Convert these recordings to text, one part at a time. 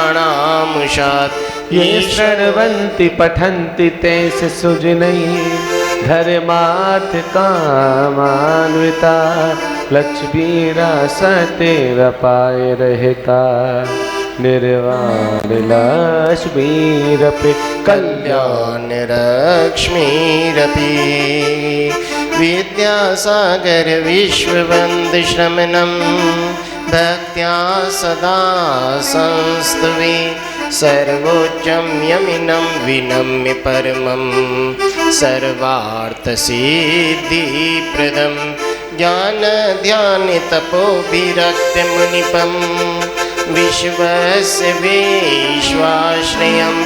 राणामुषात् ये शृण्वन्ति पठन्ति तेषु सुजनैः धर्मार्थ कामान्विता लक्ष्मीरासतेरपाय रहता निर्वाण लक्ष्मीरपि कल्याण लक्ष्मीरपि विद्यासागर विश्ववन्द श्रमणं भक्त्या सदा संस्तवे सर्वोच्चं यमिनं विनम्य परमं सर्वार्थसिद्धिप्रदं ज्ञानध्यानतपोभिरक्तमुनिपं विश्वस्य विश्वाश्रयं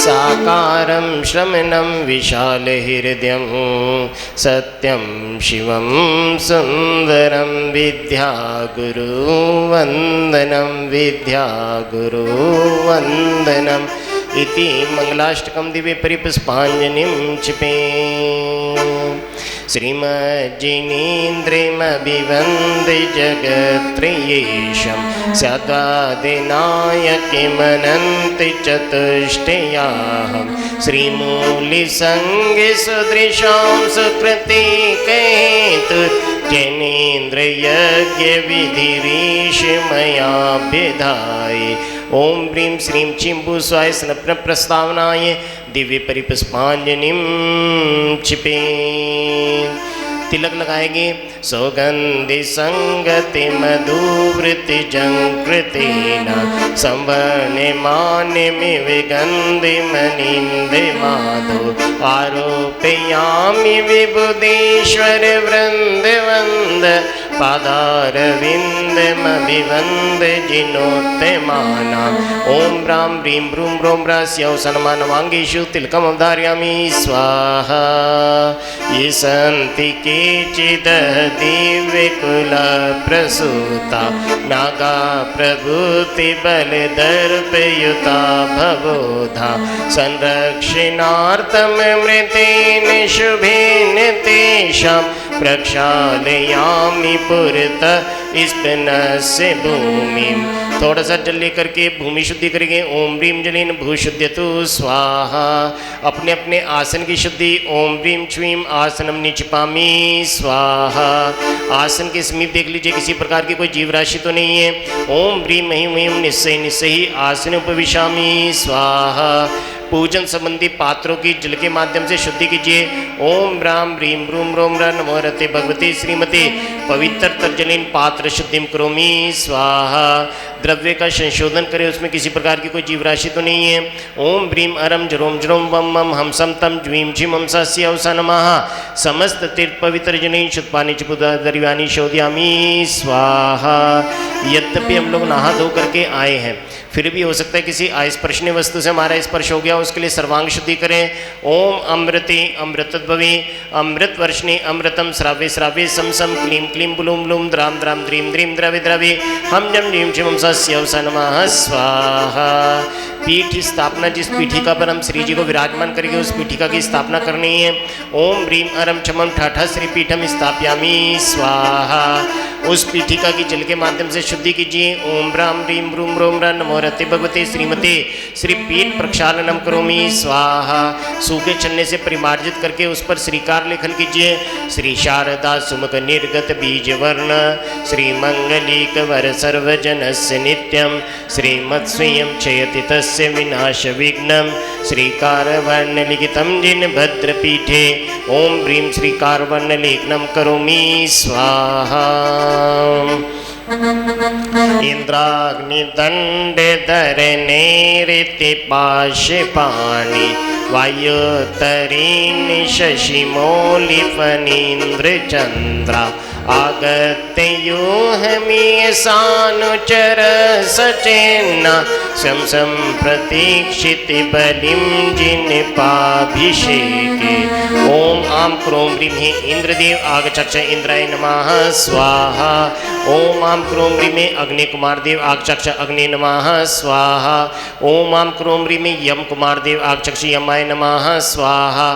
साकारं श्रमणं विशालहृदयं सत्यं शिवं सुन्दरं विद्यागुरुवन्दनं विद्यागुरुवन्दनम् इति मंगलाष्टकं दिव्य परिपुष्पाञ्जलिं क्षिपे श्रीमज्जिनेन्द्रिमभिवन्दे जगत्त्रयेशं सदादिनायकिमनन्ति चतुष्टयाहं श्रीमूलिसङ्गसदृशां सुकृतिकहेतु जैनेन्द्रयज्ञविधिरीश मयाभ्यधाय ओम ह्रीं श्रीं चिंबु स्वाय स्नप्न प्रस्तावनाय दिव्य परिपुष्पाञ्जलिं क्षिपे। तिलक लगाएंगे सौगंधि संगति मधुवृत्ति जंकृतेन संवने माने में विगंधि मनिंदे माधो आरोपयामि विबुधेश्वर वृंद वंद पादारविंदमभिवंद जिनोत्तमाना ओम राम ह्रीं ब्रूं ब्रों ब्रास्यौ सन्मानवांगीषु तिलकमवधारयामि स्वाहा। ये सन्ति केचिद् दिव्यकुलप्रसूता नागा प्रभूतिबलदर्पयुता भवोधा संरक्षणार्थममृतेन शुभेन तेषां प्रक्षालयामि पुरत स्पनस्य भूमिं। थोड़ा सा जल लेकर के भूमि शुद्धि करेंगे। ओम ह्रीं जलेन भूशुद्ध्यतु स्वाहा। अपने अपने आसन की शुद्धि। ओम ह्रीं श्रीं आसनम निचपामि स्वाहा। आसन के समीप देख लीजिए किसी प्रकार की कोई जीव राशि तो नहीं है। ओम ह्रीं ह्रीं निश्चय निश्चय आसन उपविशामि स्वाहा। पूजन संबंधी पात्रों की जल के माध्यम से शुद्धि कीजिए। ओम राम ह्रीं ब्रूं ब्रों नमो रते भगवते श्रीमते पवित्र तर्जलीन पात्र शुद्धिम करोमि स्वाहा। द्रव्य का संशोधन करें, उसमें किसी प्रकार की कोई जीव राशि तो नहीं है। ओम ह्रीं अरम जरोम जरोम वम मम हमसम तम ज्वीं झिम हमसास्य अवसा नमः। समस्त तीर्थ पवित्र जनेन शुद्धपानी चुपुदा दरिवानी शोध्यामि स्वाहा। यद्यपि हम लोग नहा धो करके आए हैं, फिर भी हो सकता है किसी अस्पर्शनीय वस्तु से हमारा स्पर्श हो गया, उसके लिए सर्वांग शुद्धि करें। ओम अमृते अमृतद्भवे अमृत वर्षिणी अमृतम श्राव्य श्राव्य सम सम क्लीं क्लीं बुलूं बुलूं द्राम द्राम द्रीं द्रीं द्रव्य द्रव्य हम जम जीं शिवम सस्यवसा नमः स्वाहा। पीठ स्थापना, जिस पीठिका पर हम श्री जी को विराजमान करेंगे उस पीठिका की स्थापना करनी है। ओम ह्रीं अरम क्षमम ठाठा श्री पीठम स्थापयामि स्वाहा। उस पीठिका की जल के माध्यम से शुद्धि कीजिए। ओम राम ह्रीं ब्रूं ब्रों नमो रते भगवते श्रीमते श्री पीठ प्रक्षालनम करोमि स्वाहा। सूखे छन्ने से परिमार्जित करके उस पर श्रीकार लेखन कीजिए। श्री शारदा सुमुख निर्गत बीज वर्ण श्री मंगलीक वर सर्वजनस्य नित्यं श्रीमत्स्वयं क्षयति तस्य विनाश विघ्नं श्रीकारवर्ण लिखितं जिन भद्रपीठे। ओम ह्रीं श्रीकारवर्ण लेखनं करोमि स्वाहा। इंद्राग्निदण्डधरनेरिति पाशपाणि वायुतरीन् शशिमौलिफणीन्द्रचन्द्रा आगत्य यो हमीयसानुचर सचेन्न सं प्रतीक्षिति बलिं जिन्पाभिषेके। ओम आम क्रोम ह्रीं इंद्रदेव आगचक्ष इंद्राय नमः स्वाहा। ओम आम क्रोम ह्रीं अग्नि कुमार देव आगचक्ष अग्नि नमः स्वाहा। ओम आम क्रोम ह्रीं यम कुमार देव आगचक्ष यमाय नमः स्वाहा।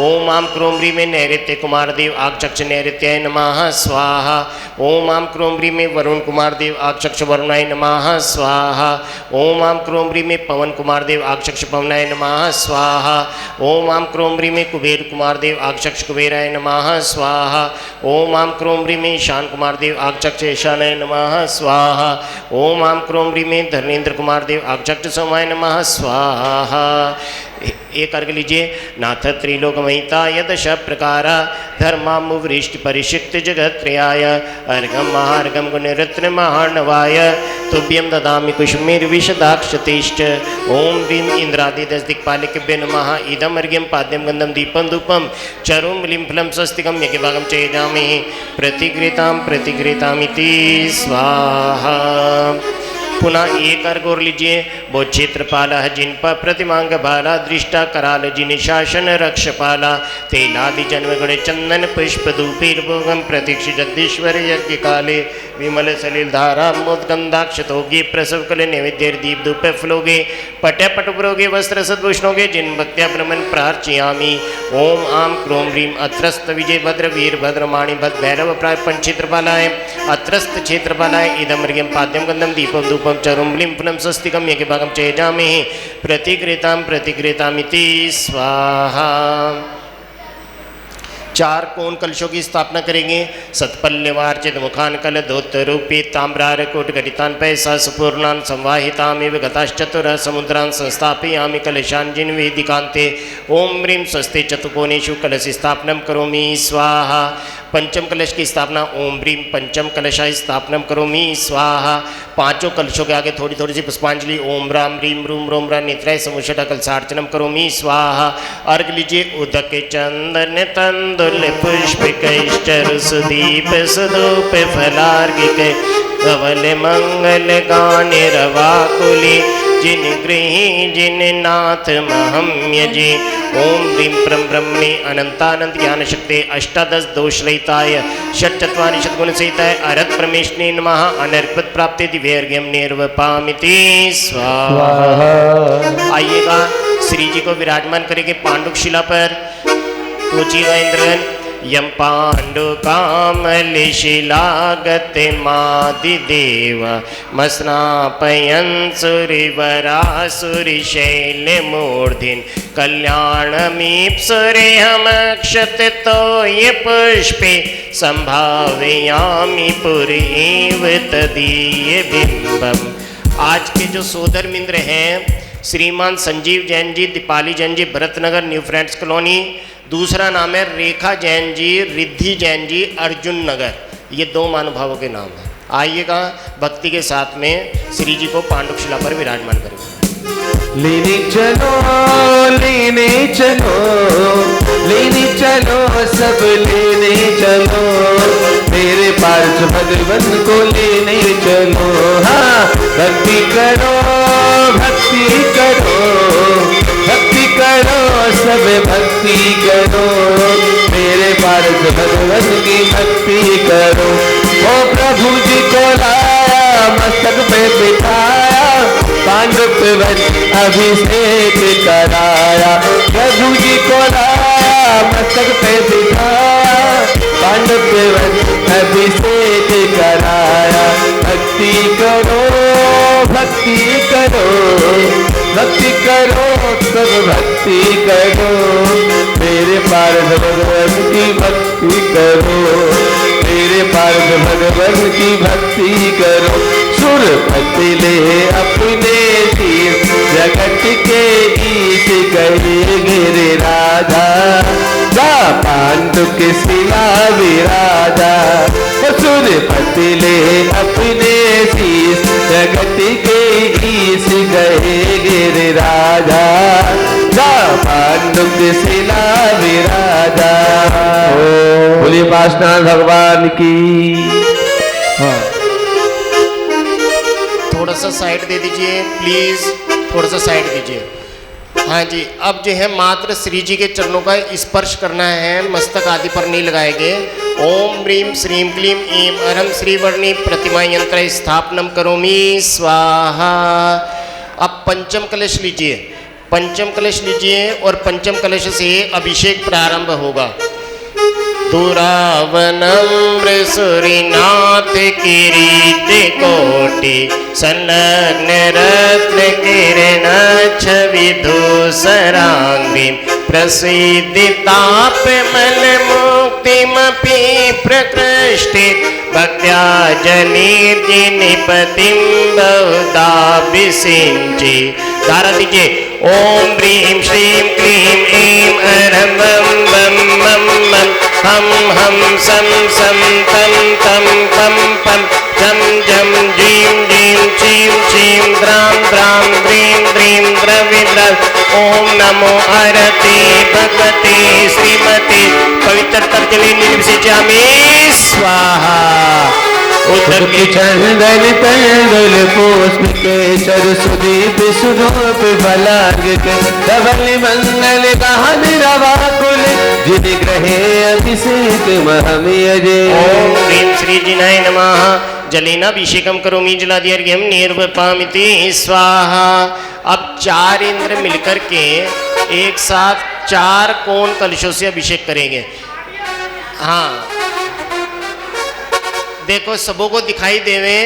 ओम आम क्रोम ह्रीं नैऋत्य कुमार देव आगचक्ष नैऋत्याय नमः स्वाहा। स्वाहा। ओम आम क्रोम ह्रीं में वरुण कुमार देव आक्षक्ष वरुणाय नमः स्वाहा। ओम आम क्रोम ह्रीं में पवन कुमार देव आक्षक्ष पवनाय नमः स्वाहा। ओम आम क्रोम ह्रीं में कुबेर कुमार देव आक्षक्ष कुबेराय नमः स्वाहा। ओम आम क्रोम ह्रीं में ईशान कुमार देव आक्षक्ष ईशानाय नमः स्वाहा। ओम आम क्रोम ह्रीं में धर्मेंद्र कुमार देव आक्षक्ष सोमाय नमः स्वाहा। एक अर्घ लीजिए। नाथ त्रिलोकमहिता यदश प्रकारा धर्मामुवृष्टि परिषिक्त जगत्त्रयाय अर्घम महार्घम गुणरत्न महार्णवाय तुभ्यं ददामि कुसुमेर विशदाक्षतिष्ठ। ओम ह्रीं इंद्रादि दश दिक्पालिकेभ्यो नमः। इदम अर्घ्यम पाद्यम गंधम दीपम धूपम चरुं बिलिं फलं स्वस्तिकं यज्ञभागं च यजामहे प्रतिगृहीतामिति स्वाहा। पुनः एक अर्घ और लीजिए। वो क्षेत्रपाला जिन पर प्रतिमांग भाला दृष्टा कराल जिन शासन रक्षपाला तेलादि जन्म गुण चंदन पुष्प धूपीर्भोगम प्रतीक्ष जगदीश्वर यज्ञ काले विमल सलिल धारा मोदगंधाक्षतोगे प्रसव कल नैवेद्य दीप धूप फलोगे पट्य पटुपुरोगे वस्त्र सद्भूषणोगे जिन भक्त्या ब्रह्मन प्रार्चयामी। ओम आम क्रोम ह्रीं अत्रस्त विजय भद्र वीर भद्रमाणि भद्र भैरव प्राय पंचेत्रपालाय अत्रस्त क्षेत्रपालाय इदम अर्घ्यम पाद्यम गंधम दीपम धूपम चरुं बिलिं फलं स्वस्तिकं यज्ञभागं च यजामहे प्रतिगृहीतामिति स्वाहा। 4 कोण कलशों की स्थापना करेंगे। सत्पल्यवार्चित मुखान कल धोतरूपी ताम्रार कोट घटितान पैसा सुपूर्णान संवाहितामिव गताश्चतुर समुद्रान संस्थापयामि कलशान जिन वेदिकांते। ओम ह्रीं स्वस्ति चतुकोणेषु कलश स्थापनम करोमि स्वाहा। पंचम कलश की स्थापना ओम ह्रीं पंचम कलशाय स्थापनम करोमि स्वाहा। 5 कलशों के आगे थोड़ी थोड़ी सी पुष्पांजलि। ओम राम ह्रीं रूम रोम रा नेत्राय समुषट कलशार्चनम करोमि स्वाहा। अर्घ लीजिए। उदक चंदन तंदुल पुष्पिकैश्चर सुदीप सुधूप फलार्घिक धवल मंगल गाने रवाकुली जिन गृही जिन नाथ महम यजे। ओम ह्रीं परम ब्रह्मणे अनंतानंद ज्ञान शक्ति अष्टादश दोष रहिताय षट्चत्वारि शतगुण सहिताय अरहत परमेश्वरी नमः। अनर्पित प्राप्ति दिव्यर्घ्यम निर्वपामिति स्वाहा। आइएगा श्री जी को विराजमान करेंगे पांडुक शिला पर। पूछिएगा इंद्रगण। यम पांडु कामल शिलागत मादिदेव मस्नापयन सुरिवरासुरि शैल मूर्धिन कल्याणमीप्सुरे हमक्षत तोय पुष्पे संभावयामि पुरीव तदीय बिंबम। आज के जो सोदर मित्र हैं श्रीमान Sanjeev Jain ji, Deepali Jain ji, Bharatnagar new friends colony. दूसरा नाम है रेखा जैन जी, रिद्धि जैन जी, अर्जुन नगर। ये 2 महानुभावों के नाम हैं। आइएगा भक्ति के साथ में श्री जी को पांडुक शिला पर विराजमान करेंगे। लेने चलो लेने चलो लेने चलो सब लेने चलो मेरे पार्थ भगवन को लेने चलो। हाँ भक्ति करो भक्ति करो भक्ति करो सब भक्ति करो मेरे पार्थ भगवन की भक्ति करो। ओ प्रभु जी को लाया मस्तक पे बिठाया पांडुप अभिषेक कराया। प्रभु जी को लाया मस्तक पे बिठाया पांडुप अभिषेक कराया। भक्ति करो भक्ति करो भक्ति करो सब भक्ति करो मेरे पार्थ भगवान की भक्ति करो मेरे पार्थ भगवान की भक्ति करो। सुरपति ले अपने तीर जगत के ईश गए गिर राधा जा पांडुक शिला विराजा। सुरपति ले अपने शीश जगत के ईश गए गिर राजा जा पांडुक शिला विराजा। बोलिए पार्श्वनाथ भगवान की। हाँ थोड़ा सा साइड दे दीजिए प्लीज, थोड़ा सा साइड दीजिए। हाँ जी, अब जो है मात्र श्री जी के चरणों का स्पर्श करना है, मस्तक आदि पर नहीं लगाएंगे। ओम ह्रीं श्रीं क्लीं ऐं अरहं श्रीवर्णी प्रतिमा यंत्र स्थापनम करोमि स्वाहा। अब पंचम कलश लीजिए, पंचम कलश लीजिए और पंचम कलश से अभिषेक प्रारंभ होगा। तुरावनम्र सूरीनाथ किरीट कोटि संलग्न रत्न किरण छवि धूसरांगी प्रसिद्धिताप मल मुक्तिमपि प्रकृष्टि भक्त्या जनिर्जिनिपतिं बहुधा विसिंचि। धारा दीजिए ओम ह्रीं श्रीं क्लीं ऐं अरं वं वं मं मं हम हम सं सं तं तं पं पं जं जं जीं जीं चीं चीं द्रां द्रां द्रीं द्रीं द्रविद्र। ओम नमो आरती भगवती श्रीमती पवित्र तर्जनी निर्विषयामि स्वाहा। उदकी चंदन तंदुल पुष्प के सरस्वदीप सुधोप फलांग के धवल मंगल गहन रवाकुल जिन ग्रहे अभिषेक महमयजे। ओम ह्रीं श्री जिनाय नमः। जलेनाभिषेकम करोमि जलाद्यर्घ्यं निर्वपामिति स्वाहा। अब 4 इंद्र मिलकर के एक साथ 4 कोण कलशों से अभिषेक करेंगे। हाँ देखो सबों को दिखाई देवे।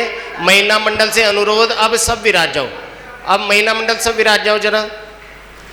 महिला मंडल से अनुरोध अब सब विराज जाओ। अब महिला मंडल सब विराज जाओ जरा।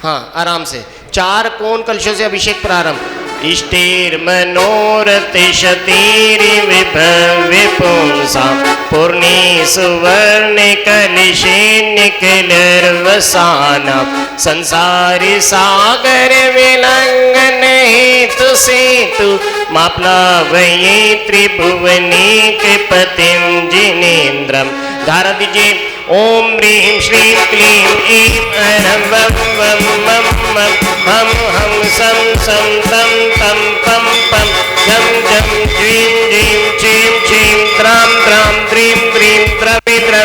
हाँ आराम से 4 कोण कलशों से अभिषेक प्रारंभ। इष्टेर मनोरथ शतीर विभव पुंसा पूर्णी सुवर्ण कलशे निकलर्वसाना संसारी सागर विलंघन हेतु सेतु माप्लावये त्रिभुवनी के पतिं जिनेन्द्रम। धारा दीजिए ओम ह्रीं श्रीं क्लीं ऐं अरं वं वं मं मं हम हम सं सं तं तं पं पं जं जं ज्वीं जीं चीं चीं द्रां द्रां द्रीं द्रीं द्रविद्र।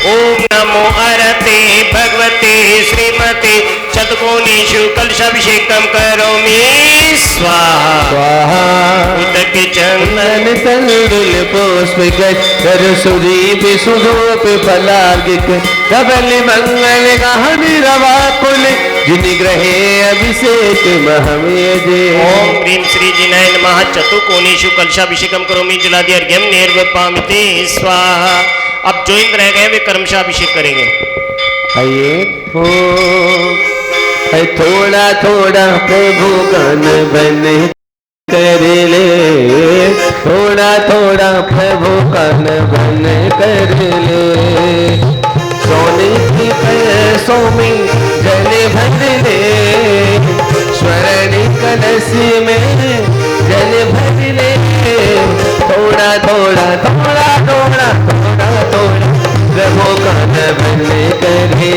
ओम नमो आरते भगवते श्रीमते शतकोणीषु कलशाभिषेकं करोमि स्वाहा स्वाहा। उदकी चंदन तंदुल पुष्प के सरस्वदीप सुधोप फलांग के धवल मंगल गहन रवाकुल जिन ग्रहे अभिषेक महमयजे। ओम ह्रीं श्री जिनाय नमः। चतुर्कोणीषु कलशाभिषेकम करोमि जलाद्यर्घ्यं निर्वपामिति स्वाहा। अब जो इंद्र रह गए वे कर्मशः अभिषेक करेंगे। आइए हो थोड़ा थोड़ा प्रभु गान बन कर ले। थोड़ा थोड़ा प्रभु गान बन कर ले। सोने की पैसों में जल भर ले। स्वर्ण कलश में जल भर ले। थोड़ा थोड़ा थोड़ा थोड़ा थोड़ा थोड़ा प्रभु गान बन कर ले।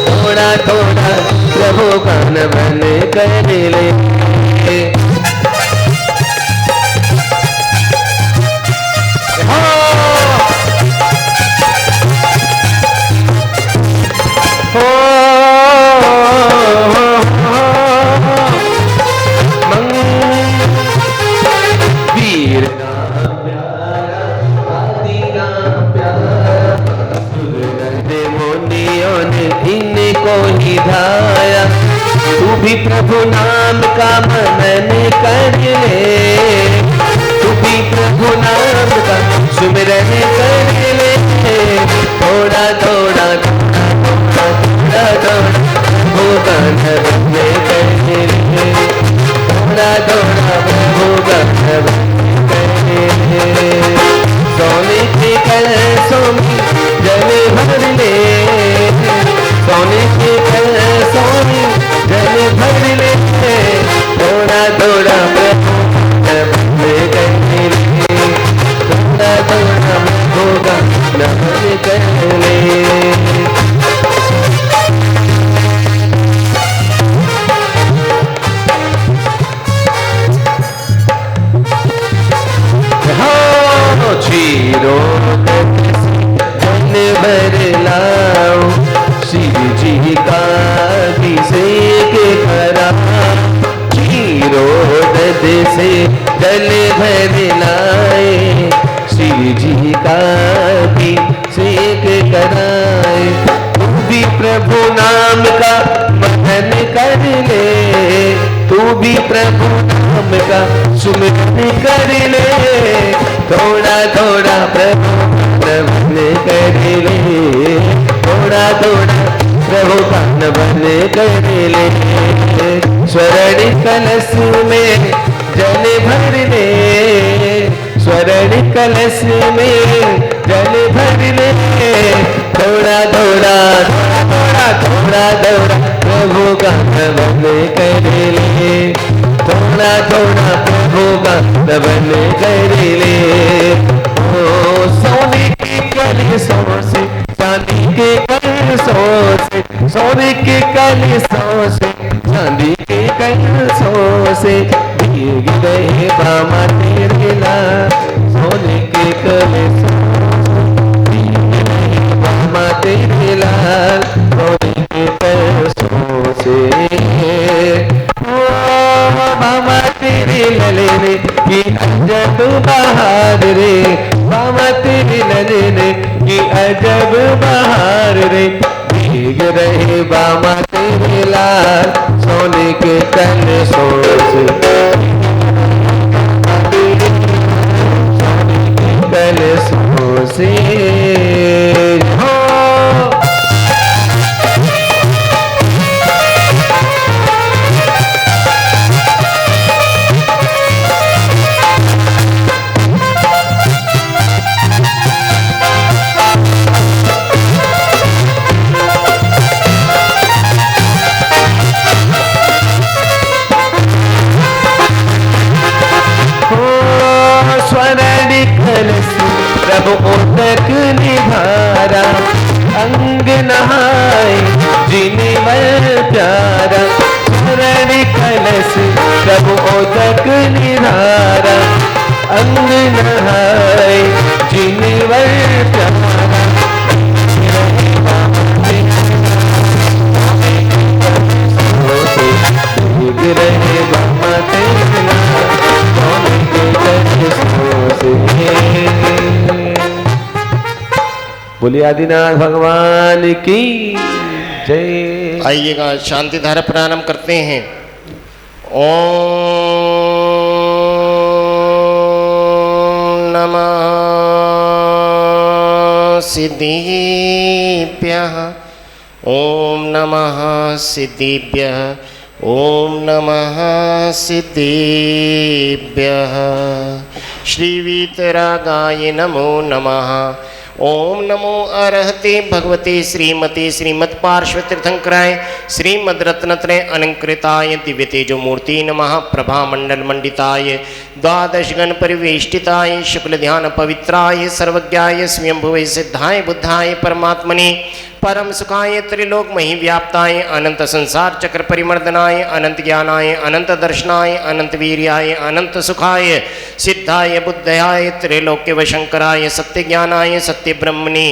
थोड़ा थोड़ा प्रभु गान बन कर ले। तू भी प्रभु नाम का मनन कर ले। तू भी प्रभु नाम का सुमिरन कर ले। थोड़ा थोड़ा थोड़ा थोड़ा थोड़ा प्रभु गान बन कर ले। थोड़ा थोड़ा प्रभु गान बन कर ले। सोने के कलशों में जल भर ले। सोने के कलशों में जल भर ले। थोड़ा थोड़ा प्रभु बन कर ले। थोड़ा थोड़ा प्रभु गान बन कर ले। चीरो जन भर लाओ शिव जी का अभिषेक करा। चीरो दद से जल भर लाए शिव जी का अभिषेक कराए। तू भी प्रभु नाम का मनन कर ले। तू भी प्रभु नाम का सुमिरन प्रभु कान बन कर ले, स्वर्ण कलश में जल भर ले, स्वर्ण कलश में जल भर ले, थोड़ा थोड़ा थोड़ा थोड़ा थोड़ा प्रभु कान बन कर ले, थोड़ा थोड़ा प्रभु कान बन कर ले। ओ सोने की कलशों से, चांदी के कलशों से, सोने के कलशों से, चांदी के कलशों से भीग गए बामा तेरे लाल, सोने के कलशों से भीग गए बामा तेरे लाल, सोने के कलशों से। बामा तेरे ललने की अजब बहार रे, बामा तेरे ललने की अजब बहार रे, भीग रहे बामा तेरे लाल, सोने के कलशों से, सोने के कलशों से। हो प्रभु उतक निभारा, अंग नहाए जिनमल प्यारा, स्वर्ण कलश प्रभु उतक निभारा, अंग नहाए जिनमल प्यारा, भीग रहे बाबा तेरे लाल, सोने के कलशों से। बोलिए आदिनाथ भगवान की जय। आइएगा शांति धारा प्रारंभ करते हैं। ओम नमः सिद्धिभ्यः, ओम नमः सिद्धिभ्यः, ओम नमः सिद्धिभ्यः। श्री वीतरागाय नमो नमः। ओम नमो अरहते भगवते श्रीमते श्रीमत् पार्श्व तीर्थंकराय श्रीमद् रत्नत्रय अलंकृताय दिव्य तेजो मूर्ति नमः। प्रभा मंडल मंडिताय द्वादश गण परिवेष्टिताय शुक्ल ध्यान पवित्राय सर्वज्ञाय स्वयंभुवे सिद्धाय बुद्धाय परमात्मने परम सुखाय त्रिलोक मही व्याप्ताय अनंत संसार चक्र परिमर्दनाय अनंत ज्ञानाय अनंत दर्शनाय अनंत वीर्याय अनंत सुखाय सिद्धाय बुद्धाय त्रिलोक्य वशंकराय सत्य ज्ञानाय सत्य ब्रह्मणे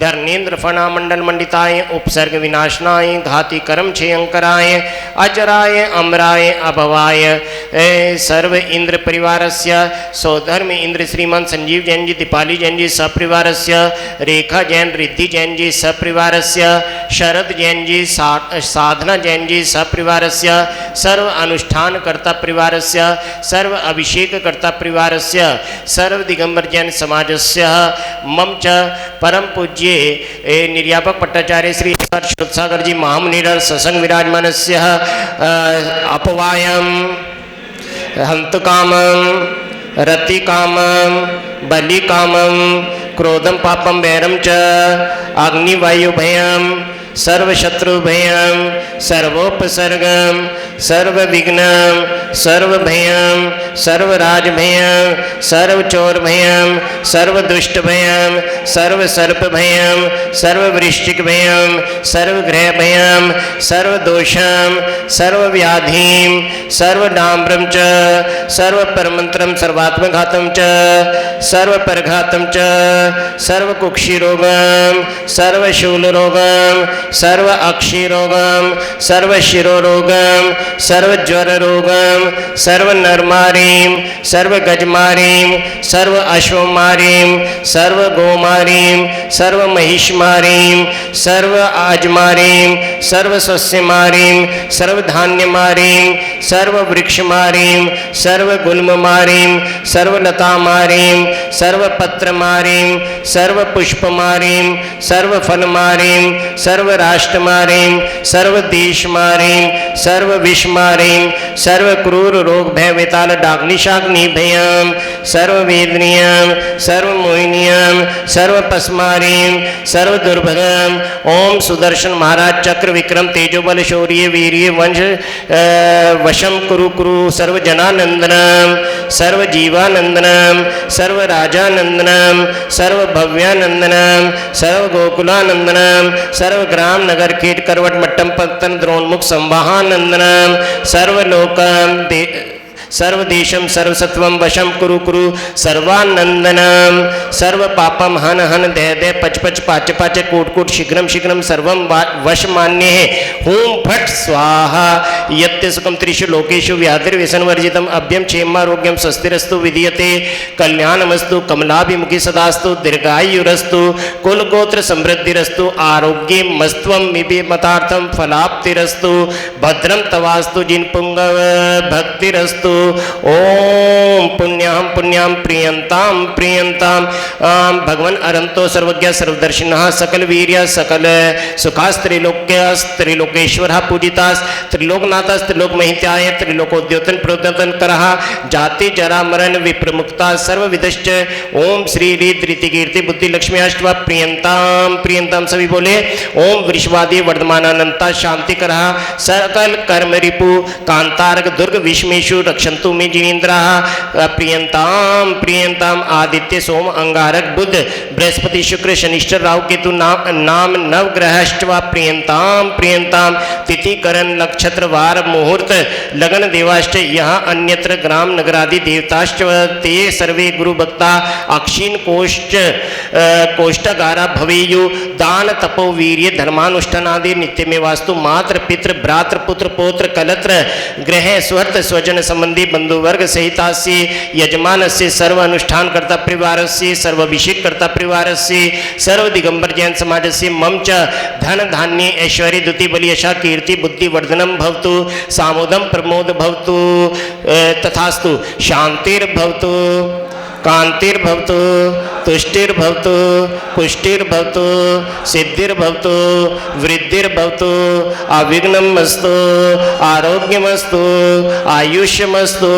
धर्मेन्द्र फणा मंडल मंडिताय उपसर्ग विनाशनाय घाति कर्म क्षयंकराय अजराय अमराय अभवाय सर्व इंद्र परिवारस्य सौधर्म इंद्र श्रीमान संजीव जैन जी दीपाली जैन जी सपरिवारस्य रेखा जैन रिद्धि जैन जी सपरिवारस्य शरद जैन जी साधना जैन जी सपरिवारस्य सर्व अनुष्ठान कर्ता परिवारस्य सर्व अभिषेक कर्ता परिवारस्य सर्व दिगंबर जैन समाजस्य मम च परम पूज्य निर्यापक पट्टाचार्य श्री श्रुतसागर जी महामुनिर सत्संग विराजमानस्य अपवायम हंतुकामं रतिकामं बलिकामं क्रोधम पापम वैरम च अग्निवायुभयं सर्वशत्रुभयं सर्वोपसर्गं सर्वविघ्नं सर्वभयं सर्वराजभयं सर्वचोरभयं सर्वदुष्टभयं सर्वसर्पभयं सर्ववृश्चिकभयं सर्वग्रहभयं सर्वदोषं सर्वव्याधिं सर्वडाम्रं च सर्वपरमन्त्रं सर्वात्मघातं च सर्वपरघातं च सर्वकुक्षिरोगं सर्वशूलरोगं सर्व अक्षिरोगं सर्वशिरोरोगं सर्वज्वररोगं सर्वनरमारीं सर्वगजमारीं सर्व अश्वमारीं सर्वगोमारीं सर्वमहिषमारीं सर्व आजमारीं सर्वसस्यमारीं सर्वधान्यमारीं सर्ववृक्षमारीं सर्वगुल्ममारीं सर्वलतामारीं सर्वपत्रमारीं सर्वपुष्पमारीं सर्वफलमारीं सर्व राष्ट्र मारें, सर्व देश मारें, सर्व विष मारें, सर्व क्रूर रोग भय वेताल डाग्नि शाग्नि भयम, सर्व वेदनियम, सर्व मोहिनियम, सर्व पस्मारीम, सर्व दुर्भगम। ओम सुदर्शन महाराज चक्र विक्रम तेजोबल शौर्य वीर्य वंश वशम कुरु कुरु सर्व जनानंदनम, सर्व जीवानंदनम, सर्व राजानंदनम, सर्व भव्यानंदनम, सर्व गोकुलानंदनम, सर्व ग्राम नगर कीट करवट मट्टम पत्तन द्रोणमुख संवाहानंदनम, सर्वलोकम सर्वदेशम सर्वसत्वम वशम कुरु कुरु सर्वानंदनम, सर्व पापम हन हन दह दह पच पच पाच पाच कोट कोट शीघ्रम शीघ्रम सर्वम वश मान्य है। हूम फट स्वाहा यत्य सुखम त्रिषु लोकेषु व्याधिर्व्यसनवर्जितम अभ्यम क्षेमारोग्यम स्वस्तिरस्तु विधीयते कल्याणमस्तु कमलाभिमुखी सदास्तु दीर्घायुरस्तु कुल गोत्र समृद्धिरस्तु आरोग्ये मस्त्वम विमतार्थम फलाप्तिरस्तु भद्रम तवास्तु जिन पुंगव भक्तिरस्तु। ओम पुण्याम पुण्याम प्रियंताम प्रियंताम भगवान अरंतो सर्वज्ञ सर्वदर्शिनः सकल वीर्य सकल सुखास त्रैलोक्यस त्रैलोकेश्वरः पूजितास त्रिलोकनाथस त्रिलोक महित्याय त्रिलोकोद्योतन प्रोद्योतन करः जाति जरा मरण विप्रमुक्ता सर्वविदश्च। ओम श्री रीति कीर्ति बुद्धि लक्ष्मी अष्टवा प्रियंताम प्रियंताम सभी बोले। ओम वृषवादी वर्धमानानंता शांति करः सकल कर्म रिपु कांतारक दुर्ग विष्मेशु रक्षन्तु मे जिनेन्द्रः प्रियंताम प्रियंताम आदित्य सोम अंगारक बुध बृहस्पति शुक्र शनिश्चर राहु केतु नाम नवग्रहष्टवा प्रियंताम प्रियंताम तिथि करण नक्षत्र वार मुहूर्त लगन देवाष्ट यहाँ अन्यत्र ग्राम नगरादि देवताश्च ते सर्वे गुरु भक्ता अक्षीण कोष्ठगारा भवेयु दान तपो वीर्य धर्मानुष्ठानादि नित्य में वास्तु मात्र पितृ भ्रातृ पुत्र पौत्र कलत्र ग्रह स्वर्त स्वजन संबंधी बंधु वर्ग सहिता से यजमान से सर्व अनुष्ठान करता परिवार से सर्वाभिषेक करता परिवार से सर्व दिगंबर जैन समाज से मम च धन धान्य ऐश्वर्य द्युति बलि यशा कीर्ति बुद्धि वर्धनम भवतु सामोदम प्रमोद भवतु तथास्तु शांतिर्भवतु कांतिर्भवतु तुष्टिर्भवतु पुष्टिर्भवतु सिद्धिर्भवतु वृद्धिर्भवतु अविघ्नमस्तु आरोग्यमस्तु आयुष्यमस्तु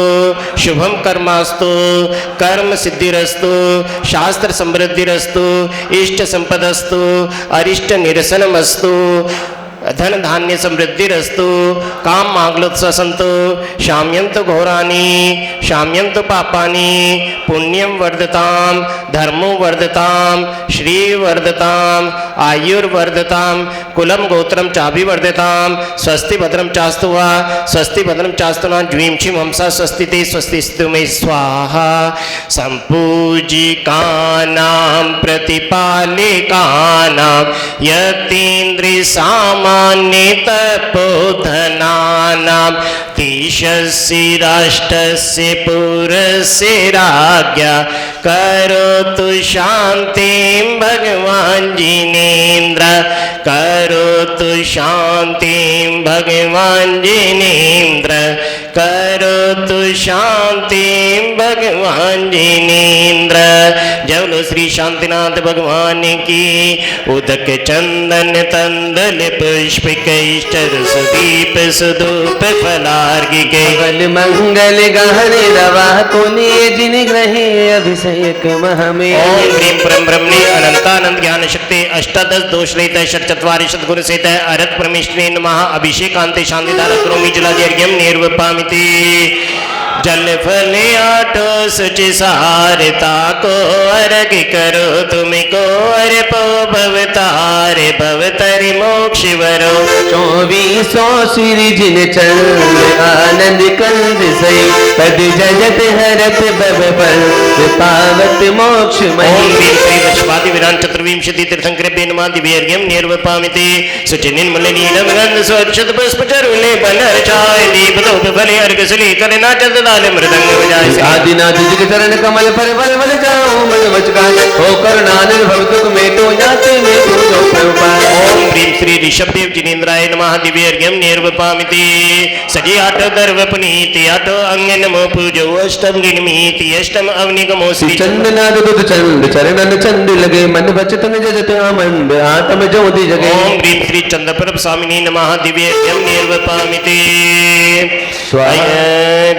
शुभम कर्मास्तु कर्म सिद्धिरस्तु शास्त्र समृद्धिरस्तु इष्ट संपदस्तु अरिष्ट निरसनमस्तु धन धान्य समृद्धिरस्तु काम मांगलोत्सवसन्तु शाम्यन्तु घोराणि शाम्यन्तु पापानि पुण्यम वर्धताम धर्मो वर्धताम श्री वर्धताम आयुर्वर्धताम कुलम गोत्रम चाभिवर्धताम स्वस्ति भद्रम चास्तु वा स्वस्ति भद्रम चास्तु न ज्वीं क्षीं हंसा स्वस्ति ते स्वस्तिस्तु मे स्वाहा। संपूजिकानां प्रतिपालिकानां यतीन्द्रिय सामा तपोधनानां तीशस्य राष्ट्रस्य पुरस्य राज्ञा करोतु शान्तिं भगवान् जिनेन्द्र करोतु शान्तिं भगवान् जिनेन्द्र करोतु शान्तिं भगवान् जिनेन्द्र। जय बोलो श्री शांतिनाथ भगवान की। उदक चंदन तंदल पुष्पिकैश्चर सुदीप सुधूप फलार्घिके मंगल मंगल गहरे रवा पुनि जिन ग्रहे अभिषेक महमे। ओम ह्रीं परम ब्रह्मणे अनंतानंद ज्ञान शक्ति अष्टादश दोष रहित षट्चत्वारि सद्गुरु सहित अरत परमेश्वरी नमः। अभिषेकांते शांतिधारा करोमि जलाद्यर्घ्यं निर्वपामिति। जल फल आटो सुचि सारता को अर्घ करो तुमको अर्पो भवतारे भवतरि मोक्ष वरो। 2400 श्री जिन चंद आनंद कंद सई पद जगत हरत भव पर पावत मोक्ष मही। ओम ह्रीं श्री वैश्वादि विराट चतुर्विंशति तीर्थंकरेभ्य नमः। दिव्यर्घ्यं निर्वपामिति। शुचि निर्मल नीलम गंध स्वच्छत पुष्पचरुले बनर्चाय दीप धूप फले अर्घ सली करे नाचत दाल मृदंग बजाय। आदिनाथ जी के चरण कमल पर बल बल जाऊं मन वचगान हो करुणानिधि भव दुख मेटो जाते में पूजो प्रभुपाद। ओम ह्रीं श्री ऋषभदेव जिनेन्द्राय नमः दिव्यर्घ्यं निर्वपामिति सजी आठ गर्भ पुनीति आठ अंग नमो पूजो अष्टम गिणमीति अष्टम अवनिगमो श्री चंदनाद दुध चंद चरणन चंद लगे मन बचत निज जत आमंद आत्म ज्योति जगे। ओम ह्रीं श्री चंद्रप्रभ स्वामिनी नमः दिव्यर्घ्यं निर्वपामिति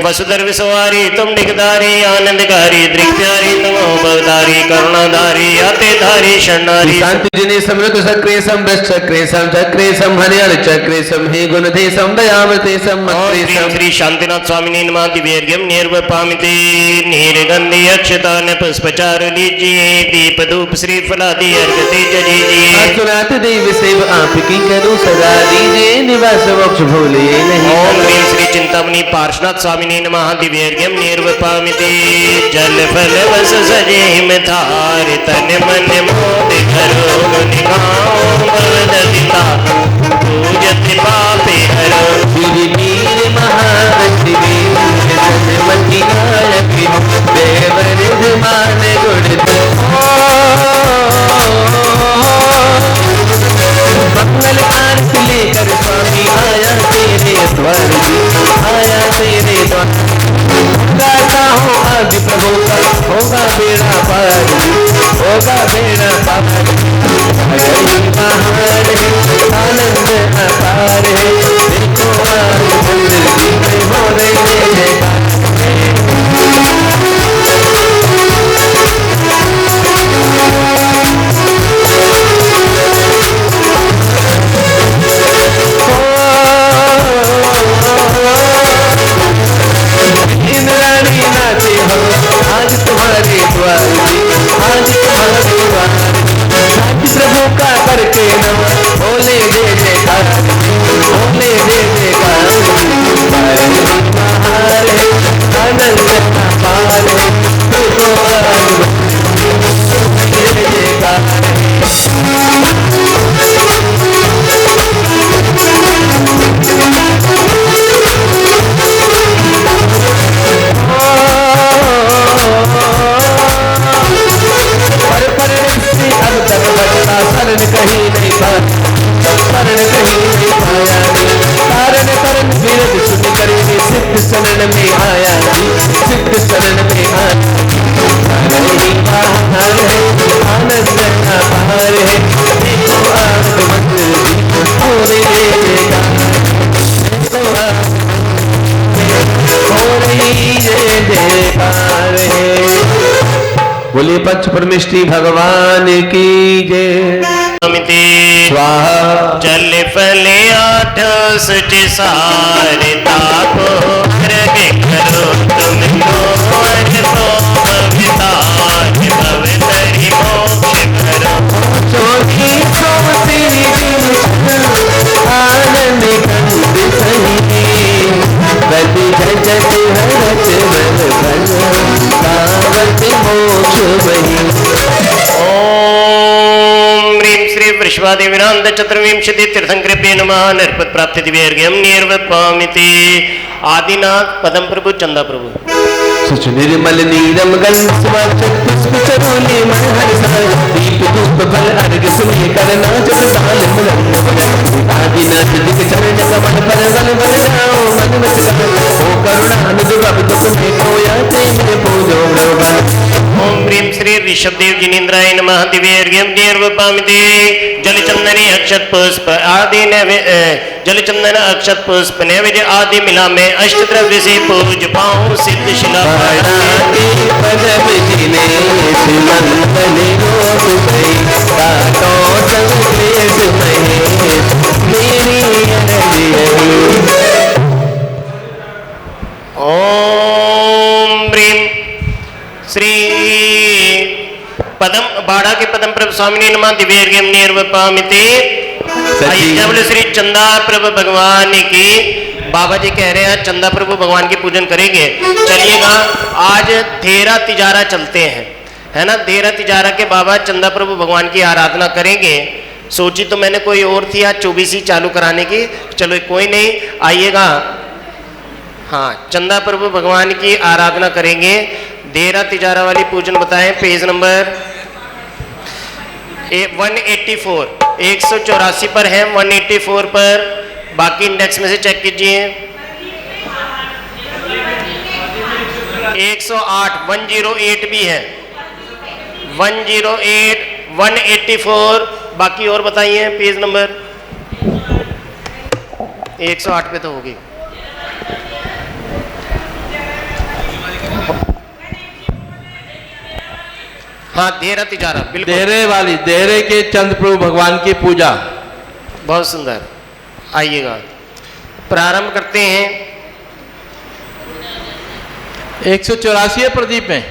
वसुधर्व सवारी तुम दिगधारी आनंदकारी दृग्धारी तमो भवधारी करुणाधारी आतेधारी शरणारी शांति जिने समृत सक्रे सम ब्रश चक्रे सम चक्रे सम हरिहर चक्रे सम हे गुणधे सम दयावते सम मत्रे सम। श्री शांतिनाथ स्वामिनी नमः दिव्यर्घ्यं निर्वपामिति नीलगंधि अक्षतान पुष्पचारु लीजिए दीप धूप श्रीफलादि अर्घ दीजिए। अर्जुनाथ देव सेव आपकी करो सदा दीजिए निवास मोक्ष भूलिए नहीं। ओम ह्रीं श्री चिंतामणि पार्श्वनाथ स्वामिनी नमः दिव्यर्घ्यं निर्वपामिति जल फल बस सजे हिम थार तन मन मोद करो निगाओ भवदलिता पूजति पापे हरो वीर वीर महारथी वीर जन्मति नायक देवरिध मान गुण मंगल आरती लेकर स्वामी आया तेरे द्वार आया तेरे द्वार गाता हूँ आदि प्रभु का होगा बेड़ा पार होगा बेड़ा पार हरि महान है आनंद अपार है देखो आज मंदिर जी में हो रही है। इंद्राणी नाचे हो आज तुम्हारे द्वार आज तुम्हारे द्वार प्रभु का करके नम बोले दे जयकार बोले दे जयकार महार है आनंद अपार है देखो आज जय जयकार अब तक बचता शरण कहीं नहीं पाया शरण कहीं नहीं पाया कारण करण विरध सुन करके सिद्ध शरण में आया सिद्ध शरण में आया बाहर है आनंद का बाहर है देखो आज मंदिर पूरे देगा हो रही जय जयकार है। बोले पंच परमेष्टि भगवान की जय। स्वाहा जल फल आठ सच सारे तापो अर्घ करो तुम मोर तो भवितार भवतरि मोक्ष करो चौथी सोमती आनंद कंद सही बदि जगत हरत बल बल पावत मोक्ष वही। ओम ह्रीं श्री वृषभादेवीनाथ चतुर्विंशति तीर्थंकृभ्ये नमः नरपत प्राप्ति दिव्यर्घ्यं निर्वपामिति आदिनाथ पदम प्रभु चंदा प्रभु सुच निर्मल नीरम गंध सुवाचक पुष्प चरोली मन हर साल दीप धूप फल अर्घ सुनिए करना जब दाल मुलंग आदिनाथ दिख चरण कमल पर बल बल जाओ मन वच ओ करुणा निधि भव दुख में खोया तेरे पूजो भगवान। ओम ह्रीं श्री ऋषभदेव जिनेन्द्राय नमः दिव्यर्घ्यं निर्वपामिति जलचंदनी अक्षत पुष्प आदि जलचंदन अक्षत पुष्प नैवेद्य आदि मिला में अष्ट द्रव्य से पूज पाऊं सिद्ध शिला पदम जिने मंगल रोप गई काटो संक्लेश महेश मेरी ओम ह्रीं श्री पदम बाड़ा के पदम प्रभु स्वामी नमः दिव्यर्घ्यं निर्वपामिति बोले श्री चंदा प्रभु भगवान की। बाबा जी कह रहे हैं चंदा प्रभु भगवान की पूजन करेंगे। चलिएगा आज धेरा तिजारा चलते हैं है ना। धेरा तिजारा के बाबा चंदा प्रभु भगवान की आराधना करेंगे। सोची तो मैंने कोई और थी आज 24 चालू कराने की। चलो कोई नहीं आइएगा। हाँ चंदा प्रभु भगवान की आराधना करेंगे। देरा तिजारा वाली पूजन बताएं, पेज नंबर 184, 184 पर है, 184 पर, बाकी इंडेक्स में से चेक कीजिए। 108, 108 भी है, 108, 184, बाकी और बताइए पेज नंबर। 108 पे तो होगी। हाँ, देरा तिजारा, बिल्कुल देहरे वाली, देहरे के चंद्र प्रभु भगवान की पूजा। बहुत सुंदर। आइएगा, प्रारंभ करते हैं। 184 प्रदीप में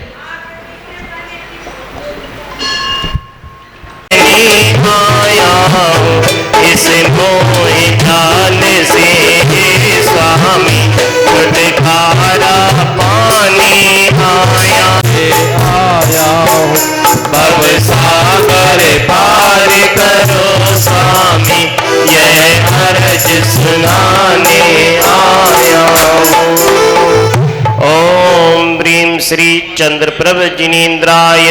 आया इस मोह जाल से स्वामी, छुटकारा पानी आया भव सागर पार करो स्वामी, यह अर्ज सुनाने आया। ओम ह्रीं श्री चंद्रप्रभ जिनेन्द्राय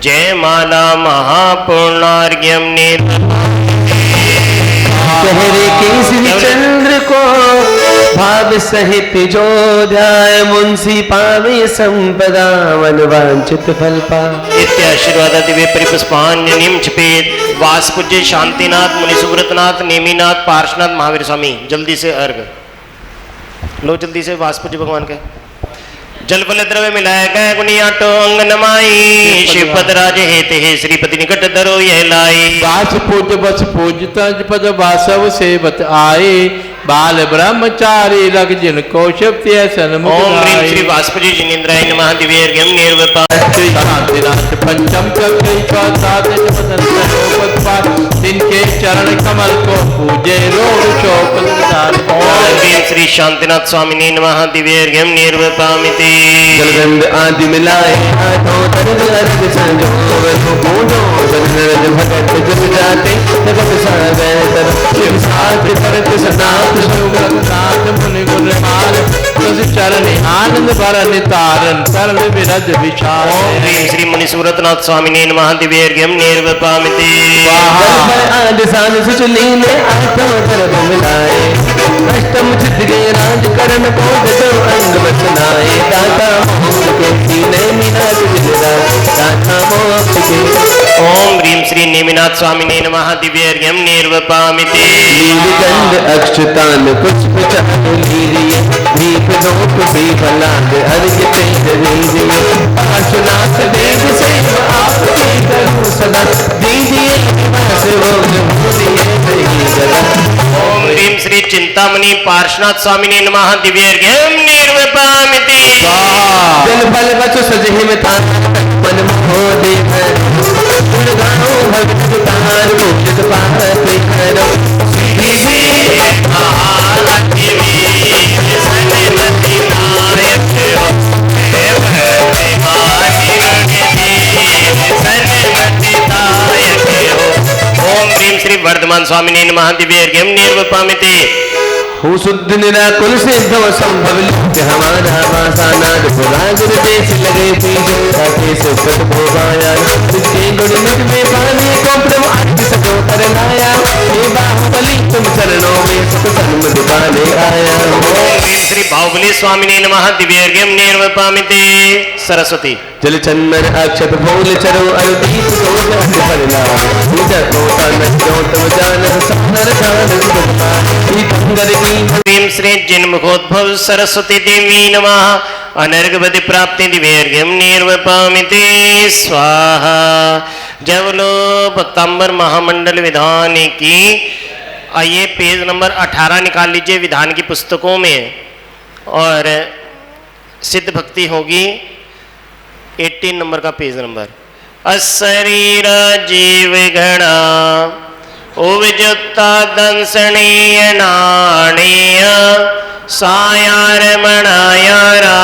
जय माला महापूर्णार्घ्यम चेहरे केसरी चंद्र को भाव सहित जो ध्याय, मुंसी पावे संपदा मन वांछित फल पा। इत्याशीर्वाद दिव्य परिपुष्पांजलिं क्षपेत। वास पूज्य शांतिनाथ, मुनि सुव्रतनाथ, नेमिनाथ, पार्श्वनाथ, महावीर स्वामी। जल्दी से अर्घ लो, जल्दी से वास पूज्य भगवान के जल फल द्रव्य मिलाया गया गुनियाटो अंग नमाई, शिवपद राज हेते हे श्रीपति निकट धरो यह लाई। वास पूज बस पूज तज पद वासव सेवत आए, बाल ब्रह्मचारी लग जिन कौशप सन्मुख। ओम ह्रीं श्री वासुदेव जिनेन्द्राय नमः। दिव्यर्घ्यम निर्वपा शांतिनाथ पंचम जिनके चरण कमल को पूजे रोग शोक। ओम ह्रीं श्री शांतिनाथ स्वामिने नमः। दिव्यर्घ्यम निर्वपामिति। जलगंध आदि मिलाए हाथों तरल अर्घ संजोग, पूजो जगत भगत जग जाते जगत सागर शिव साथ भरत सनाथ नाथ मुनि गुण माल, तुझ चरण आनंद भरन तारन सरल विरज विचार। ओम ह्रीं श्री मुनि सुव्रतनाथ स्वामिने नमः। दिव्यर्घ्यम निर्वपामिति। आदि सान सुचलीले आठों तरफ मिलाए, अष्टम चित के राज करण को जो अंग बचनाए। दाता मोक्ष के सीने मीनाद जिला, दाता मोक्ष के। ओम ह्रीं श्री नेमिनाथ स्वामिने नमः। दिव्यर्घ्यम निर्वपामिति। नीलकंठ अक्षतान पुष्प चालू लीलिए, दीप धूप दीप लाग अर्घ तेज लीजिए। पार्श्वनाथ देव सेव आपकी करूं सदा, दीजिए निवास भोग भूलिए नहीं जला। ओम ह्रीं श्री चिंतामणि पार्श्वनाथ स्वामिने नमः। दिव्यर्घ्यम निर्वपामिति। जल फल बचो सजहि में तार, मन मोह देख गुण गाओ भक्त तार, मुक्त पाते करो। ओम ह्रीं श्री वर्धमान स्वामिने नमः। दिव्यर्घ्यम निर्वपामिति। हो शुद्ध निराकुल सिद्ध संभव लिप्त हमारा वासानाद पुरागुर देश लगे पीछे ताके सुखद भोगाया। तुझके गुण निज में पाने को प्रभु आदि सको कर लाया, हे बाहुबली तुम चरणों में सुख धर्म दिखाने आया। ओम ह्रीं श्री बाहुबली स्वामिने नमः। दिव्यर्घ्यम निर्वपामिति। सरस्वती। जल चंदन अक्षत फूल चरो अरुदीप को जग पर लाए, पूजा को तन जोत जान सानर जान सुखा ई गंगर की। ह्रीं श्री जन्मोद्भव सरस्वती देवी नमः। अनर्घवति प्राप्ति। दिव्यर्घ्यम निर्वपामिति। स्वाहा। जय बोलो पक्तांबर महामंडल विधान की। आइए पेज नंबर 18 निकाल लीजिए विधान की पुस्तकों में, और सिद्ध भक्ति होगी 18 नंबर का पेज नंबर। अशरीर जीव गणा उवजुत्ता दंसणीय नाणीय, सायार मणायारा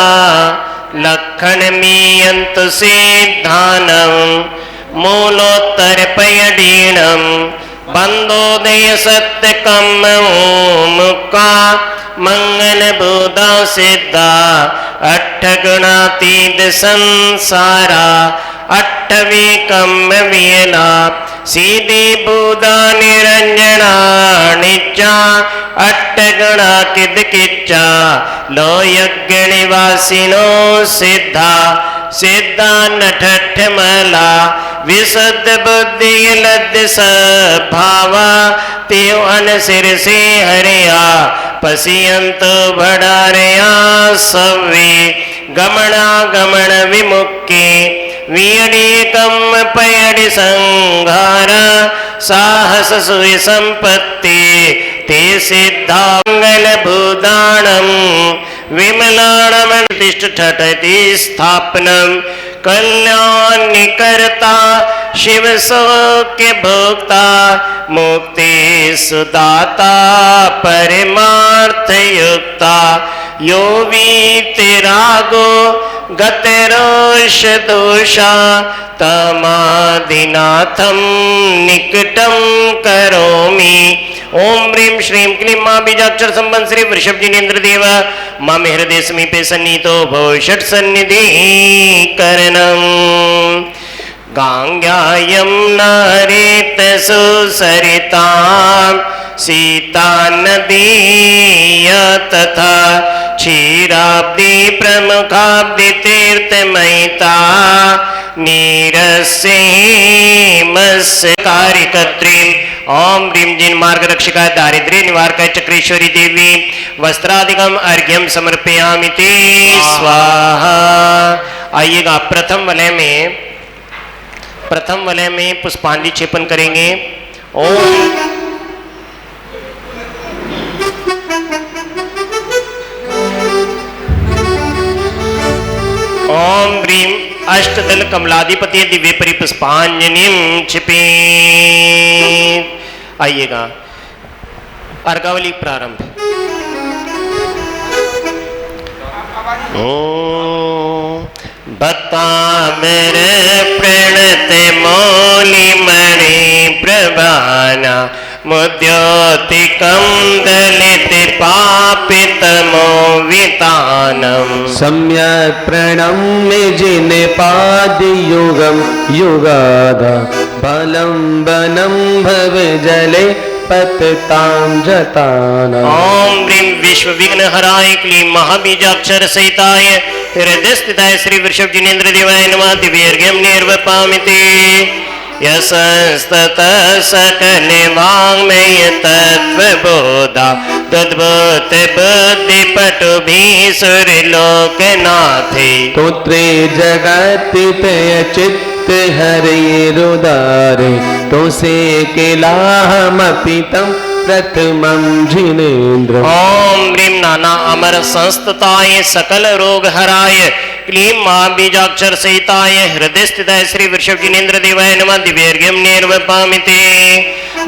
लखन मीयंत सिद्धानम, मूलोत्तर पयडीणम बंदोदय सत्य कम मुक्का, मंगल बुधा सिद्धा अट्ठगुणातीत संसारा अट्ठविकम वियला सीधे बुधा निरंजना निचा अट्ठगुणा किद किच्चा लो यज्ञ निवासिनो सिद्धा सिद्धा नठठ मला विशुद्ध बुद्धि लद्ध सभावा त्यो अन सिर से हरिया पसियंत भडारया सवे गमना गमन विमुक्ति वीर्यकम पयडि संघार साहस सुय संपत्ति ते सिद्धा मंगल भूदानम विमलाणम तिष्ठति स्थापनम कल्याणिकर्ता शिव सौख्य भोक्ता मुक्ति सुदाता परमार्थ युक्ता यो वीतरागो गतरोष दोषा तमादिनाथम निकटम करोमि। ओम ह्रीं श्रीं क्लीं मां बीजाक्षर संबंध श्री वृषभ जिनेन्द्र देव मां हृदय समीपे सन्नीतो भव षट सन्निधि करणम। गांग्यायम नारेत सुसरितां सीता नदी तथा क्षीराब्दि प्रमुखाब्दि तीर्थमयिता नीरसे मत्स्य कार्यकर्त्री। ओम ह्रीं जिन मार्ग रक्षिका दारिद्र्य निवारक चक्रेश्वरी देवी वस्त्रादिकम अर्घ्यम समर्पयामि ते स्वाहा। आइएगा प्रथम वलय में पुष्पांजलि क्षेपण करेंगे। ओम ह्रीं अष्टदल कमलाधिपति दिव्य परिपुष्पांजलिं क्षिपे। आइएगा अर्घावली प्रारंभ। बता मेरे प्रणत मौलि मणि प्रभाना मुद्योतिकं दलित पापितमो वितानम। सम्यक प्रणम्य जिन पाद युगम युगादा बलम बनम भव जले पततां जताना। ओम ह्रीं विश्व विघ्न हराय क्लीं महाबीजाक्षर सहिताय हृदय स्थिताय श्री वृषभ जिनेन्द्र देवाय नमः। दिव्यर्घ्यं निर्वपामि ते यशस्तत सकल वाङ्मय तत्त्वबोधा तद्भूत बुद्धि पटु भीसुर लोकनाथे। पुत्रे जगत्तय चित्त हरे रुदारे तो से किलाहमपितं प्रथमं जिनेन्द्र। ओम ह्रीं नाना अमर संस्तताय सकल रोग हराय क्लीं मां बीजाक्षर सहिताय हृदय स्थिताय श्री वृषभ जिनेन्द्र देवाय नमः। दिव्यर्घ्यं निर्वपामि ते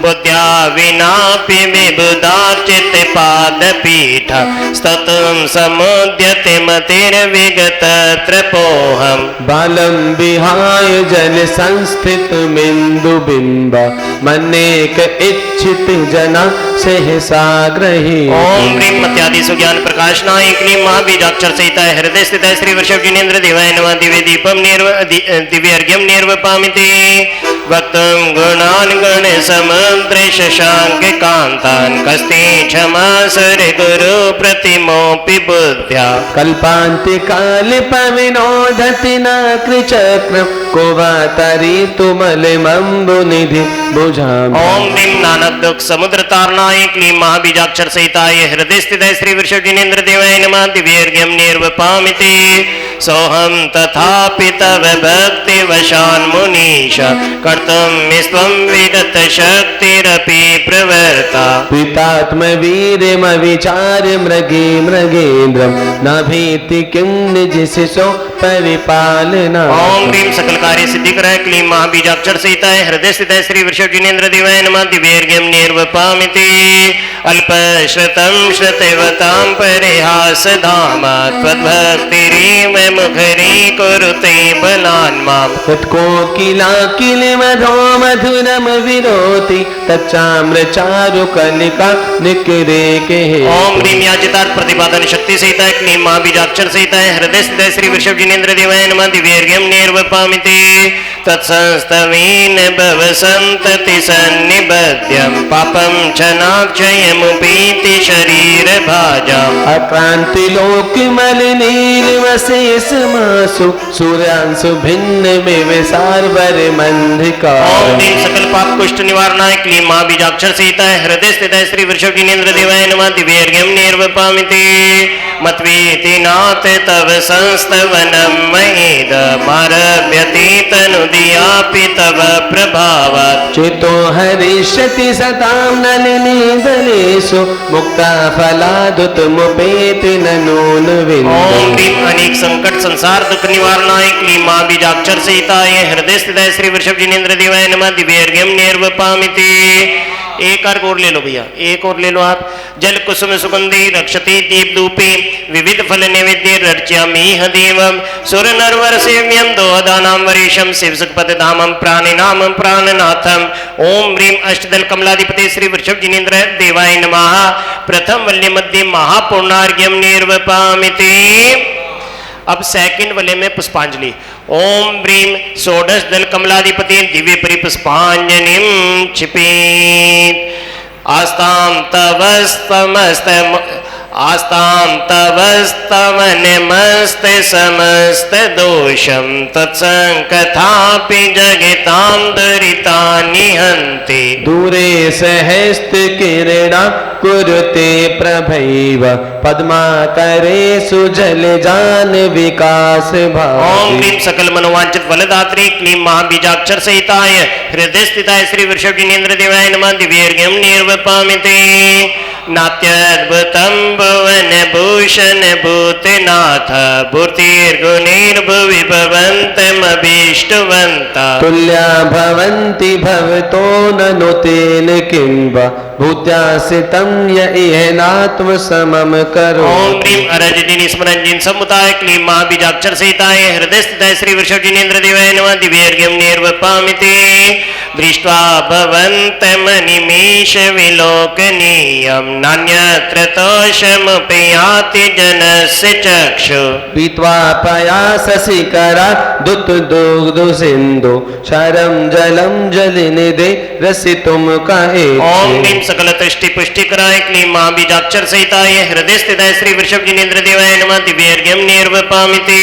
बुद्ध्या विनापि विबुधार्चित पादपीठ स्तुतं समुद्यते मतिर्विगत त्रपोहम्। बालं विहाय जल संस्थित बिंदु बिंबा मनेक इच्छित जना सहसा ग्रही। ओम ह्रीं मत्यादि सुज्ञान प्रकाशनाय क्लीं महाबीजाक्षर सहिताय हृदय स्थिताय श्री वृषभ जिनेन्द्र देवाय नमः। दिव्य दीपम दिव्यर्घ्यं निर्वपामि ते वक्तुं गुणान् गण समुद्र शशांक कांतान् कस्ते क्षमा सुर गुरु प्रतिमोपि बुद्ध्या। कल्पान्ते काले पविनोदति न कृचक्रम कोवातरी तुमलमंबु निधि बुझामि। ओम ह्रीं नानक दुख समुद्र तारणाय क्लीं महाबीजाक्षर सहिताय हृदय स्थिताय श्री वृषभ जिनेन्द्र देवाय नमः। दिव्यर्घ्यं निर्वपामि ते सोहम तथापि तव भक्ति वशान् मुनीश कर्तुं स्वं विगत शक्तिरपि प्रवर्ता। पितात्म वीरम विचार मृगे मृगेन्द्रम न भीति किं निज शिशो परिपालना। ओम ह्रीं सकल कार्य सिद्धि कर क्लीं महाबीजाक्षर सहिताय हृदय स्थिताय श्री वृषभ जिनेन्द्र देवाय नमः। दिव्यर्घ्यं निर्वपामि ते अल्पश्रुतं श्रुतिवतां परिहासधाम त्वद्भक्तिरेव मुखरीकुरुते बलान् माम् तत्कोकिला किलमधो मधुरम विरोति तच्चाम्रचारु कलिका निकरेके ओम ह्रीं याचितार्थ प्रतिपादन शक्ति सहित क्लीं महाबीजाक्षर सहित हृदय स्थित श्री वृषभ जिनेन्द्र देवाय नमः दिव्यर्घ्यं निर्वपामिति तत्संस्तवेन भव संतति सन्निबध्यं पापं क्षनाक्षयमुपीति शरीर भाजाम् अक्रांति लोक मलिनीर्वशेष मासु सूर्यांशु भिन्न में विसारवर मंधिकार ओम ह्रीं सकल पाप कुष्ठ निवारणाय क्लीं महाबीजाक्षर सहित हृदय स्थित श्री वृषभ जिनेन्द्र देवाय नमः दिव्यर्घ्यं निर्वपामिति मत्वेति नाथ तव संस्तवनं महेद मारभ्यते तनुदियापि तव प्रभावात् चेतो हरिष्यति सतां नलिनी दलेषु मुक्ता फलादुत मुपेति ननून ओम विन्दु ह्रीं अनेक संकट संसार दुख निवारणाय क्लीं महाबीजाक्षर सहिताय हृदय स्थित श्री वृषभ जिनेन्द्र देवाय नमः दिव्यर्घ्यं निर्वपामिति एक और ले लो भैया, एक और ले लो आप। जल कुसुम सुगंधि रक्षते दीप धूपे विविध फल नैवेद्य रच्यामि देवम सुर नरवर सेव्यम दोहदानाम वरेशम शिव सुखपद धामम प्राणिनामम प्राणनाथम। ओम ह्रीं अष्टदल कमलाधिपते श्री वृषभ जिनेन्द्र देवाय नमः प्रथम वल्य मध्य महापूर्णार्घ्यम निर्वपामिति। अब सेकंड वाले में पुष्पांजलि। ओम ह्रीं षोडश दल कमलाधिपति दिव्य परिपुष्पांजलिं क्षिपेत् आस्तां तवस्तमनमस्ते समस्त दोषं तत्संकथापि जगितां दुरितानि हन्ति दूरे सहस्त किरणा कुरुते प्रभैव पद्माकरे सुजल जान विकास ओम भाति ह्रीं सकल मनोवांचित फलदात्री क्लीं महाबीजाक्षर सहिताय हृदय स्थिताय श्री वृषभ जिनेन्द्र देवाय नमः दिव्यर्घ्यं निर्वपामिति। नात्यद्भुतं भुवन भूषण भूतनाथ भूतिर्गुणैर्भुवि भवन्तमभीष्टवन्ता तुल्या भवन्ति भवतो ननु तेन किं वा भूत्यासितं य इहनात्म समम करो। ओम ह्रीं अरजदिनी स्मरण जिन समुदाय क्लीं महाबीजाक्षर सहिताय हृदय स्थिताय श्री वृषभ जिनेन्द्र देवाय नमः दिव्यर्घ्यं निर्वपामिति। दृष्ट्वा भवन्तमनिमेष विलोकनीयं नान्यत्र तोषमुपयाति जनस्य चक्षु पीत्वा पयासशिखरा दुत दुग्ध सिंधु शरम जलम जलनिधे रसितुम कहे। ओम ह्रीं सकल दृष्टि पुष्टि कराय क्लीं महाबीजाक्षर सहिताय हृदय स्थिताय श्री वृषभ जिनेन्द्र देवाय नमः दिव्यर्घ्यं निर्वपामिति।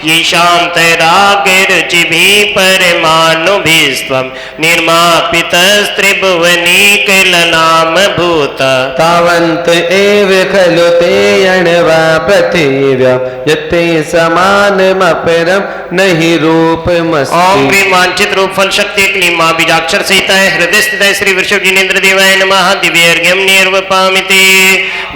ये शांत रागरुचिभिः परमाणुभिस्त्वं निर्मापितस्त्रिभुवनीकलनाम भूत तावन्त एव खलु ते यणवा पृथिव्या यत्ते समानमपरं नहि रूपमस्ति। ओम ह्रीं वांछित रूप फल शक्ति क्लीं महाबीजाक्षर सहिताय हृदय स्थिताय श्री वृषभ जिनेन्द्र देवाय नमः दिव्यर्घ्यं निर्वपामिति।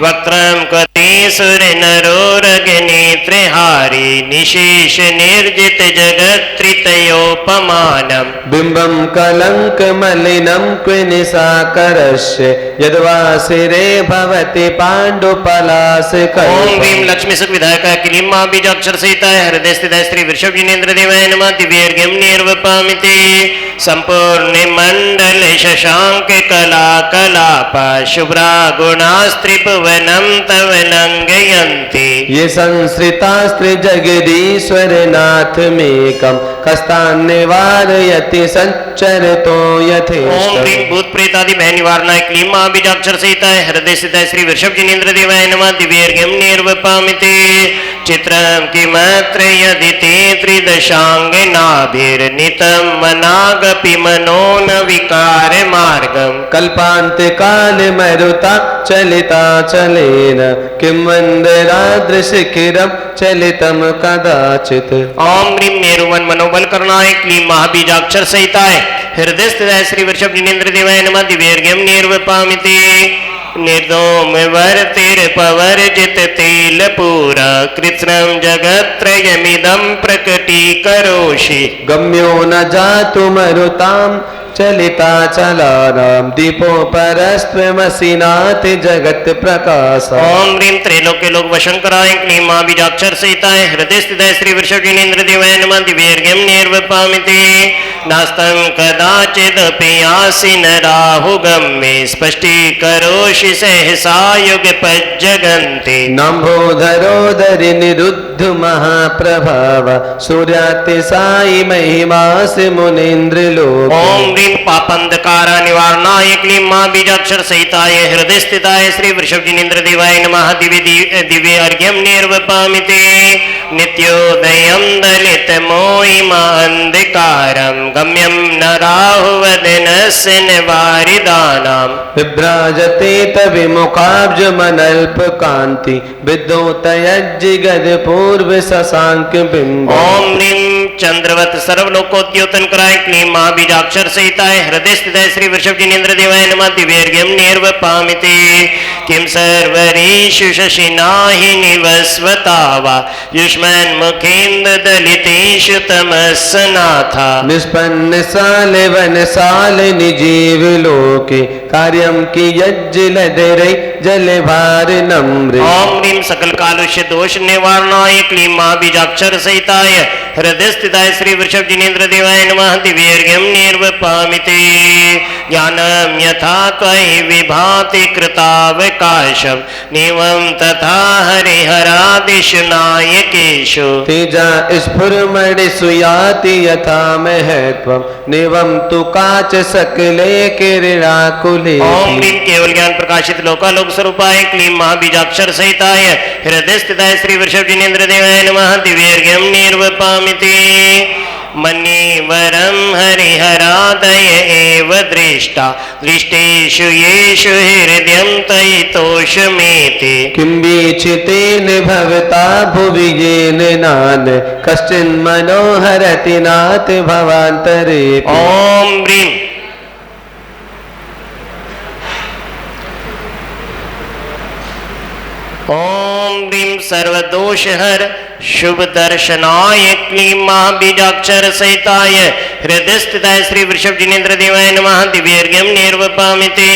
वक्त्रं कति सुर नरोरगनेत्रहारी निशेष निर्जित जगत्त्रितयोपमानम् बिंबं कलंक मलिनं क्विनिसाकरस्य यद्वा सिरे भवति पाण्डुपलाशकल्पम्। ओम ह्रीं लक्ष्मी सुख विधायक क्लीं महाबीजाक्षर सहिताय हृदय स्थिताय श्री वृषभ जिनेन्द्र देवाय नमः दिव्यर्घ्यं निर्वपामिति। संपूर्ण मंडल शशांक कला कलाप शुभ्रा गुणास्त्रिभुवनं तव लंघयन्ति। ये संश्रितास्त्र जगदीश्वर नाथ मेकं कस्तान् निवारयति संचरतो ओम यथेष्टम्। ह्रीं भूत प्रेत आदि भय निवारणाय क्लीं महाबीजाक्षर सहिताय हृदय स्थिताय श्री वृषभ जिनेन्द्र देवाय नमः दिव्यर्घ्यं निर्वपामिति। चित्रं किमत्र यदि ते त्रिदशाङ्गनाभिर्नितं मनागपि मनो न विकार मार्गम्। कल्पान्त काल मरुता चलिता चलेन किं वन्दराद्रशिखिरं चलितं कदाचित्। ओम ह्रीं मेरुवन मनोबल करणाय क्लीं महाबीजाक्षर सहिताय हृदय स्थिताय श्री वृषभ जिनेन्द्र देवाय नमः दिव्यर्घ्यं निर्वपामिति। निर्दोम वर्तिर्पवर्जित तैलपूरा कृत्स्नं जगत्त्रयमिदं प्रकटीकरोषि। गम्यो न जातु मरुतां चलिता चलानां दीपोपरस्त्वमसिनाथ जगत प्रकाश। ओम ह्रीं त्रैलोक्य लोक वशंकराय क्लीं मां बीजाक्षर सहिताय हृदय स्थिताय श्री वृषभजिनेन्द्र देवाय नमः। दिव्यर्घ्यं निर्वपामिति नास्तं कदाचिदपि आसीन राहुगम्ये स्पष्टीकरोषि सहसा युगपज्जगन्ते। नम्भोधरोदरि निरुद्ध महाप्रभाव सूर्यातिसायि महिमासि मुनीन्द्र लोक। ओम ह्रीं पापंधकारा निवारणाय क्लीं मां बीजाक्षर सहिताय हृदय स्थिताय श्री वृषभजिनेन्द्र देवाय नमः। दिव्य अर्घ्यं निर्वपामिते नित्योदयं दलितमोहिमान्धकारं गम्यं न राहुवदनस्य निवारिदानां। विभ्राजते तविमुखाब्जमनल्पकान्ति विद्योतयज्जिगद पूर्व शशांक बिंब। ओम ह्रीं चंद्रवत सर्वलोकोद्योतन कराय क्लीं मां बीजाक्षर सहिताय हृदय स्थिताय श्री वृषभजिनेन्द्र देवाय नमः। दिव्यर्घ्यं निर्वपामिते किं सर्वरीषु शशिनाहि निवस्वता वा युष्मन्मुखेन्द्र दलितेषु तमस्सनाथा। निष्पन्न साल वन साल निजीव लोके कार्यं की यज्जलधरै जल भार नम्रे। ओम ह्रीं सकल कालुष्य दोष निवारणाय क्लीं मां बीजाक्षर सहिताय हृदय स्थिताय श्री वृषभजिनेन्द्र देवाय नमः। दिव्यर्घ्यं निर्वपामिते ज्ञानं यथा त्वयि विभाति कृतावकाशं निवं तथा हरिहरादिषु नायकेषु। तेजा स्फुरमणि सुयाति यथा महत्वं निवं तु काच सकले किरणाकुले। ओम ह्रीं केवल ज्ञान प्रकाशित लोकालोक स्वरूपाय क्लीं मां बीजाक्षर सहिताय हृदय स्थिताय श्री वृषभजिनेन्द्र देवाय नमः। दिव्यर्घ्यं निर्वपामिते मन्यवरं हरिहरादय एव दृष्टा दृष्टेषु येषु हृदयं तयितोषमेति। किं वीक्षितेन भवता भुवि येन नान कश्चिन् मनोहरति नाथ भवान्तरे। ओम ह्रीं ओम ह्रीं सर्वदोषहर शुभ दर्शनाय क्लीं मां बीजाक्षर सहिताय हृदय स्थिताय श्री वृषभजिनेन्द्र देवाय नमः। दिव्यर्घ्यं निर्वपामिते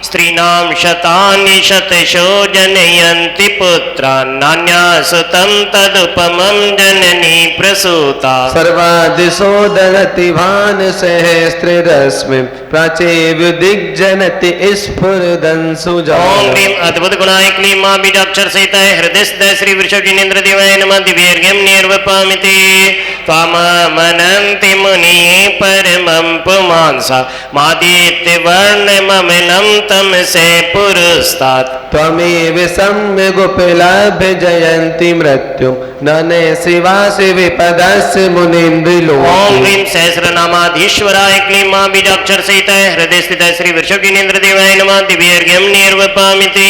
स्त्रीणां शतानि शतशो जनयन्ति पुत्रान् नान्यासुतं तदुपमं जननी प्रसूता। सर्वादिशो दहति भान सहस्ररश्मिं प्राचेव दिग्जनति स्फुरदंसुजा। ओम ह्रीं अद्भुत गुणाय क्लीं मां बीजाक्षर सहिताय हृदय स्थिताय श्री वृषभजिनेन्द्र देवाय नमः। दिव्यर्घ्यं निर्वपामिते त्वामनन्ति मुनिः परमं पुमांसा मादित्यवर्णममलं तमसे पुरस्तात्। त्वमेव सम्यगुपलभ्य जयन्ति मृत्युं नने शिवासि विपदस्य मुनीन्द्र लोके। ओम ह्रीं सहस्रनामाधीश्वराय क्लीं मां बीजाक्षर सहिताय हृदय स्थिताय श्री वृषभजिनेन्द्र देवाय नमः। दिव्यर्घ्यं निर्वपामिते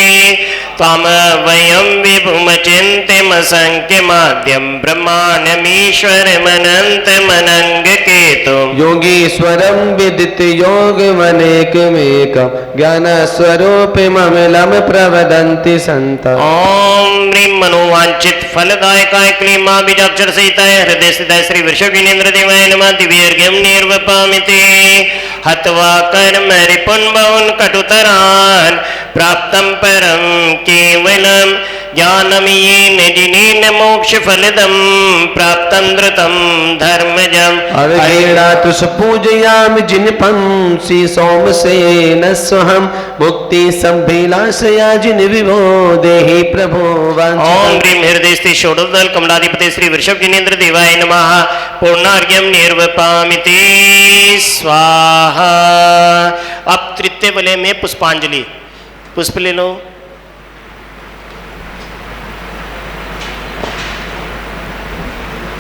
त्वामवयं विभुमचिन्त्यमसङ्ख्यमाद्यं ब्रह्माण्डमीश्वरमनन्तमनङ्गकेतुम्। योगीश्वरं विदित योगमनेकमेकं ज्ञानस्वरूपममलं प्रवदन्ति सन्तः। ओम ह्रीं मनोवांछित फलदायकाय क्लीं मां बीजाक्षर सहिताय हृदय स्थिताय श्री वृषभजिनेन्द्र देवाय नमः। दिव्यर्घ्यं निर्वपामिते हत्वा कर्म रिपुन् बहुन् कटुतरान् प्राप्तं परं केवलं ज्ञानं येन जिनेन मोक्षफलदं प्राप्तं धृतं धर्मजम्। अवहेलातु पूजयामि जिनपंसि सोमसेन स्वहं मुक्ति संभिलाषया जिन विभो देहि प्रभो वाञ्छितम्। ओम ह्रीं हृदय स्थित षोडशदल कमलाधिपति श्री वृषभजिनेन्द्र देवाय नमः। पूर्णार्घ्यं निर्वपामिते स्वाहा। अब तृतीय वलय में पुष्पांजलि। पुष्प ले लो।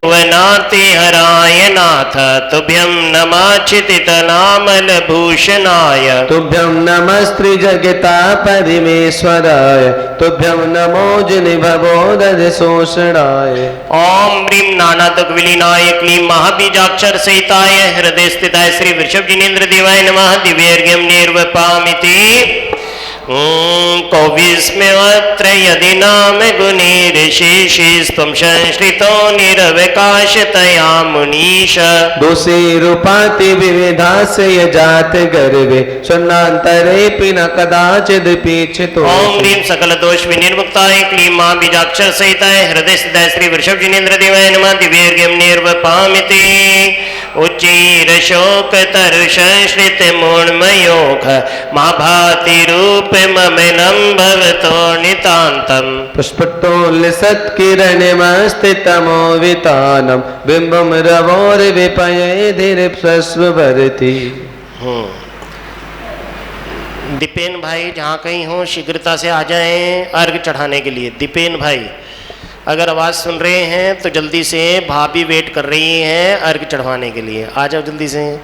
वनाति हराय नाथ तुभ्यं नमः चितितनामलभूषणाय। तुभ्यं नमस्त्रिजगता परिमेश्वराय तुभ्यं नमो जिनभवोदशोषणाय। ओम ह्रीं नानादुग्विलीनाय क्लीं महाबीजाक्षर सहिताय हृदय स्थिताय श्री वृषभजिनेन्द्र देवाय नमः। दिव्यर्घ्यं निर्वपामिते कौविस्म्यत्र यदि नाम गुणैर्शेषेस्त्वं संश्रितो निरवकाशतया मुनीश। दोषे रूपाति विविधास्य जात गर्वे स्वनान्तरेऽपि न कदाचिदपीक्षितो। ओम ह्रीं सकल दोष विनिर्मुक्ताय क्लीं मां बीजाक्षर सहिताय हृदय स्थिताय श्री वृषभ जिनेन्द्र देवाय नमः। दिव्यर्घ्यं निर्वपामिति उच्चैर शोक तरुश्रित मूर्मयोख महाभाति रूप ममिनं भवतो नितान्तम्। पुष्पतोल्लसत्किरणमस्तितमो वितानं बिम्बं रवोर्विपयेधिर्प्सस्वभरति। दीपेन भाई जहाँ कहीं हो शीघ्रता से आ जाएं अर्घ चढ़ाने के लिए। दीपेन भाई अगर आवाज़ सुन रहे हैं तो जल्दी से, भाभी वेट कर रही हैं अर्घ चढ़वाने के लिए, आ जाओ जल्दी से।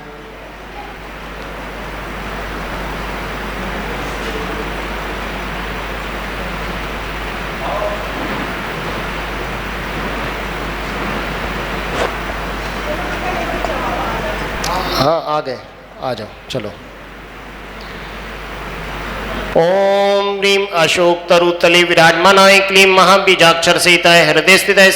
हाँ आ गए, आ जाओ चलो। ओम ह्रीं अशोक तरुतले विराजमानाय क्लीं महाबीजाक्षर सहिताय हृदय स्थिताय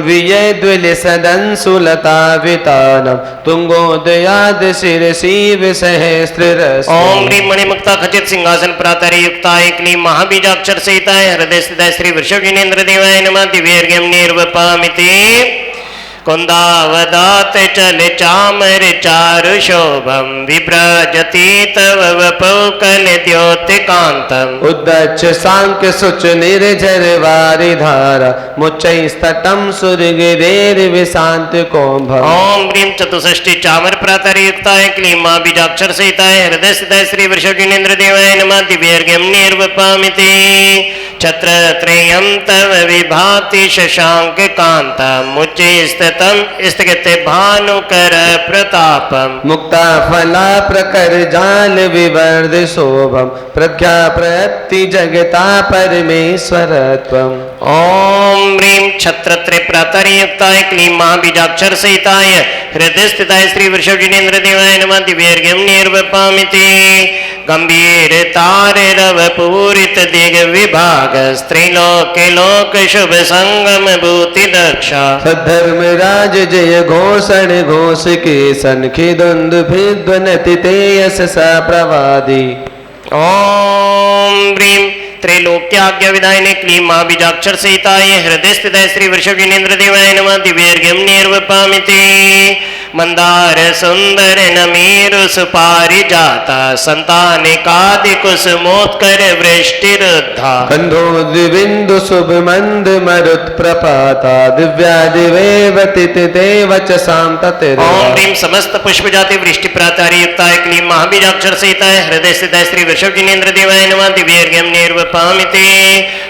वियद्विलसदंसुलतावितानं तुंगोदयाद शिरसि विसहस्ररस। ओम ह्रीं मणिमुक्ता खचित सिंहासन प्रातरे युक्ताय क्लीं महाबीजाक्षर सहिताय हृदय स्थिताय श्री वृषभ जिनेन्द्र देवाय नमः। दिव्यर्घ्यं निर्वपामिति कुंदावदात चल चामर चारु शोभम विभ्रजति तव वपौ कल द्योतिकांतम्। उद्दच्च सांख्य सुच निर्झर वारि धारा मुच्चैस्तटं सुरगिरेर्विशांत कोम्भम्। ओम ह्रीं चतुष्षष्टि चामर प्रातरे युक्ताय क्लीं मां बीजाक्षर सहिताय हृदय स्थिताय श्री वृषभ जिनेन्द्र देवाय नमः। दिव्यर्घ्यं निर्वपामिति छत्रत्रयं तव विभाति शशांक कांतम्। उच्चैस्ततं स्थगिते भानुकर प्रतापम्। मुक्ता फला प्रकर जाल विवर्ध शोभम प्रज्ञा प्रयत्ति जगता परमेश्वरत्वम्। ओम ह्रीं छत्रत्रे प्रातरे युक्ताय क्लीं महाबीजाक्षर सहिताय हृदय स्थिताय श्री वृषभ जिनेन्द्र देवाय नमः। दिव्यर्घ्यं निर्वपामिति गंभीर तार रव पूरित दिग विभाग स्त्रीलोके लोक शुभ संगम भूति दक्षा। सद्धर्म राज जय घोषण घोष के सनखी द्वंद भिद्वनति ते यश सा प्रवादी। ओम ह्रीं त्रैलोक्याज्ञा विदायिने क्लीं महाबीजाक्षर सहिताय हृदय स्थिताय श्री वृषभ जिनेन्द्र देवाय नमः। दिव्यर्घ्यं निर्वपामिति मंदार सुंदर नमीरु सुपारिजाता संतानिकादि कुसुमोत्कर वृष्टिरुद्धा। कंधोद्विबिंदु शुभ मंद मरुत प्रपाता दिव्यादिवेवति देवच शांतते। ओम ह्रीं समस्त पुष्प जाति वृष्टि प्रातारि युक्ताय क्लीं महाबीजाक्षर सहिताय हृदय स्थिताय श्री वृषभ जिनेन्द्र देवाय नमः। दिव्यर्घ्यं निर्वपामिति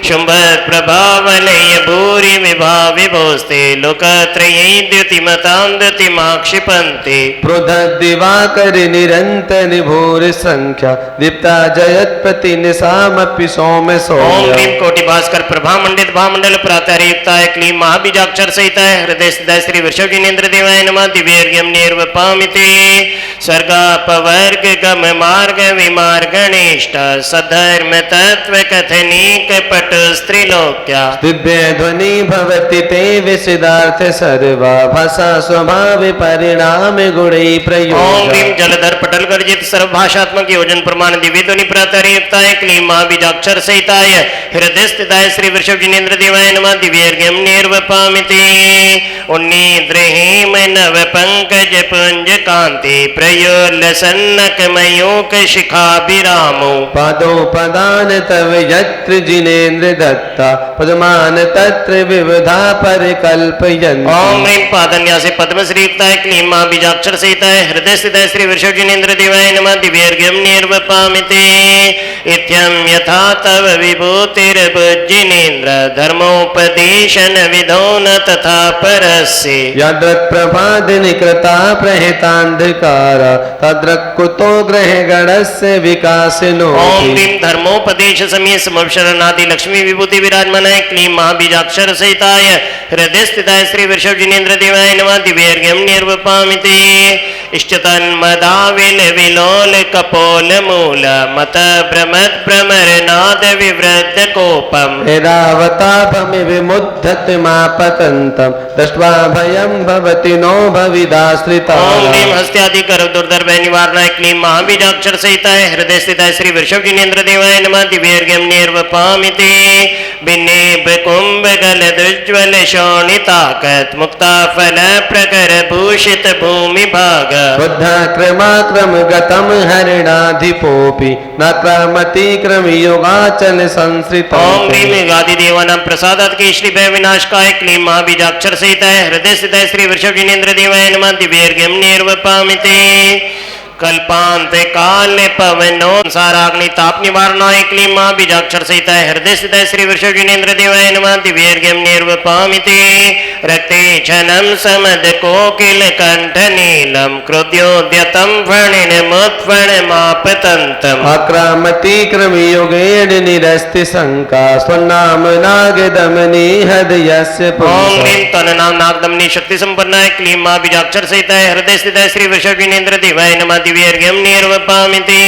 शुंभ प्रभावलय भूरि विभा विभोस्ते लोकत्रये द्युतिमतां द्युतिमाक्षिपन्ति। प्रोद्दिवाकर निरंतर भूर संख्या दीप्ता जयत प्रति निशामपि सौम्य ओम सौम्य। ह्रीं कोटि भास्कर प्रभा मंडित भामंडल प्रातरे युक्ताय क्लीं महाबीजाक्षर सहिताय हृदय स्थिताय श्री वृषभ जिनेन्द्र देवाय नमः। दिव्यर्घ्यं निर्वपामिति स्वर्गापवर्ग गम मार्ग विमार्गणेष्ट सधर्म तत्व कथनीक पट स्त्रीलोक्या। दिव्य ध्वनि भवति ते विसिदार्थ सर्वा भाषा स्वभाव परिणाम गुणै ओम प्रयोग। ह्रीं जलधर पटल गर्जित सर्वभाषात्मक योजन प्रमाण दिव्य ध्वनि प्रातरे युक्ताय क्लीं महाबीजाक्षर सहिताय हृदय स्थिताय श्री वृषभ जिनेन्द्र देवाय नमः। दिव्यर्घ्यं निर्वपामिति उन्नीद्रहेम नव पंकज पुंज कांति प्रयोल्लसन्नक मयूक शिखाभिरामो। पादो पदान तव यत्र जिनेन्द्र दत्ता पदमान तत्र विविधा परिकल्पयन्ति। ओम ह्रीं पादन्यासे पद्मश्री युक्ताय क्लीं महाबीजाक्षर सहिताय हृदय स्थिताय श्री वृषभ जिनेन्द्र देवाय नमः। दिव्यर्घ्यं निर्वपामिति इत्यं यथा तव विभूतिर्भुजिनेन्द्र धर्मोपदेशन विधो न तथा परस्य। यद्रत् प्रभादिनि कृता प्रहितान्धकारा तद्रक् कुतो ग्रह गणस्य विकासिनो। ओम ह्रीं धर्मोपदेश समय समवशरणादि लक्ष्मी विभूति विराजमानाय क्लीं महाबीजाक्षर सहिताय हृदय स्थिताय श्री वृषभ जिनेन्द्र देवाय नमः। दिव्यर्घ्यं निर्वपामिति इष्टतन्मदाविल विलोल कपोल मूल मत भ्रमद भ्रमर नाद विवृद्ध कोपम ऐरावतापमि विमुद्धत मापतन्तं दृष्ट्वा भयं भवति नो भविदाश्रिता। ओम ह्रीं हस्त्यादि कर दुर्धर भय निवारणाय क्लीं महाबीजाक्षर सहिताय हृदय स्थिताय श्री वृषभ जिनेन्द्र देवाय नमः। दिव्यर्घ्यं निर्वपामिते बिन्नेब कुंभ गल दुज्ज्वल शोणिताकत मुक्ता फल प्रकर भूषित भूमि भाग बुद्धाक्रमाक्रम गतं हरिणाधिपोऽपि नाक्रामति क्रम योगाचल संश्रित। ओम ह्रीं गादि देवानां प्रसादात् केशरी भय विनाशकाय क्लीं महाबीजाक्षर सहिताय हृदय स्थिताय श्री वृषभ जिनेन्द्र देवाय नमः। दिव्यर्घ्यं निर्वपामिते कल्पांत काल पवनो साराग्नि ताप निवारणाय क्लीं महाबीजाक्षर सहिताय हृदय स्थिताय श्री वृषभ जिनेन्द्र देवाय नमः। दिव्यर्घ्यं निर्वपामिते रक्ते क्षणं समद कोकिल कंठ नीलम क्रोध्योद्यतं फणिनमुत्फणमापतन्तम् आक्रामति क्रम योगेन निरस्ति शंका स्वनाम नागदमनि हृदयस्य ओम ह्रीं तन्नाम नागदमनि शक्ति संपन्नाय क्लीं महाबीजाक्षर सहिताय हृदय स्थिताय श्री वृषभ जिनेन्द्र देवाय नमः। दिव्यर्घ्यं निर्वपामिते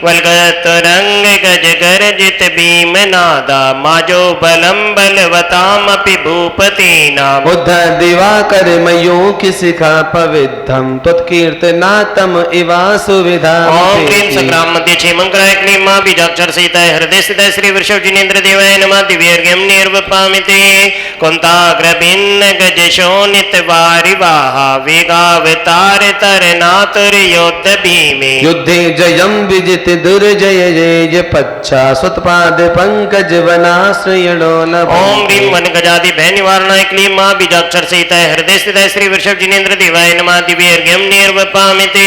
वल्गत रंग गज गर्जित भीम नादा माजो बलम बलवतामपि भूपतीनाम् बुद्ध दिवाकर मयूखि शिखा पविद्धं त्वत्कीर्तनातम इवा सुविधा। ओम ह्रीं संग्राम मध्य क्षेमंकराय क्लीं महाबीजाक्षर सहिताय हृदय स्थिताय श्री वृषभ जिनेन्द्र देवाय नमः। दिव्यर्घ्यं निर्वपामिते कुंताग्र भिन्न गज शोणित वारिवाहा वेगावतार तरनातुर योद्ध भीमे युद्धे जयं विजित दुर्जय जय पच्छा सुतपाद पंकज वनाश्रयणो न। ओम ह्रीं वन गजादि भय निवारणाय क्लीं महाबीजाक्षर सहिताय हृदय स्थिताय श्री वृषभ जिनेन्द्र देवाय नमः। दिव्यर्घ्यं निर्वपामिते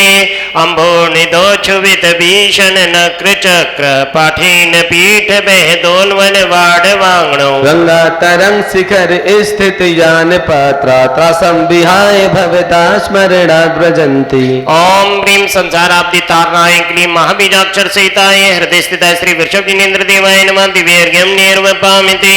अम्भो निदोच्छुवित भीषण नक्र चक्र पाठीन पीठ बहदोल वन वाड़ वांगणो गंगा तरंग शिखर स्थित यान पात्रा त्रासं विहाय भवता स्मरणा व्रजन्ति। ओम ह्रीं संसार आपदी तारणाय क्लीं महाबीजाक्षर सहिताय हृदय स्थिताय श्री वृषभ जिनेन्द्र देवाय नमः। दिव्यर्घ्यं निर्वपामिते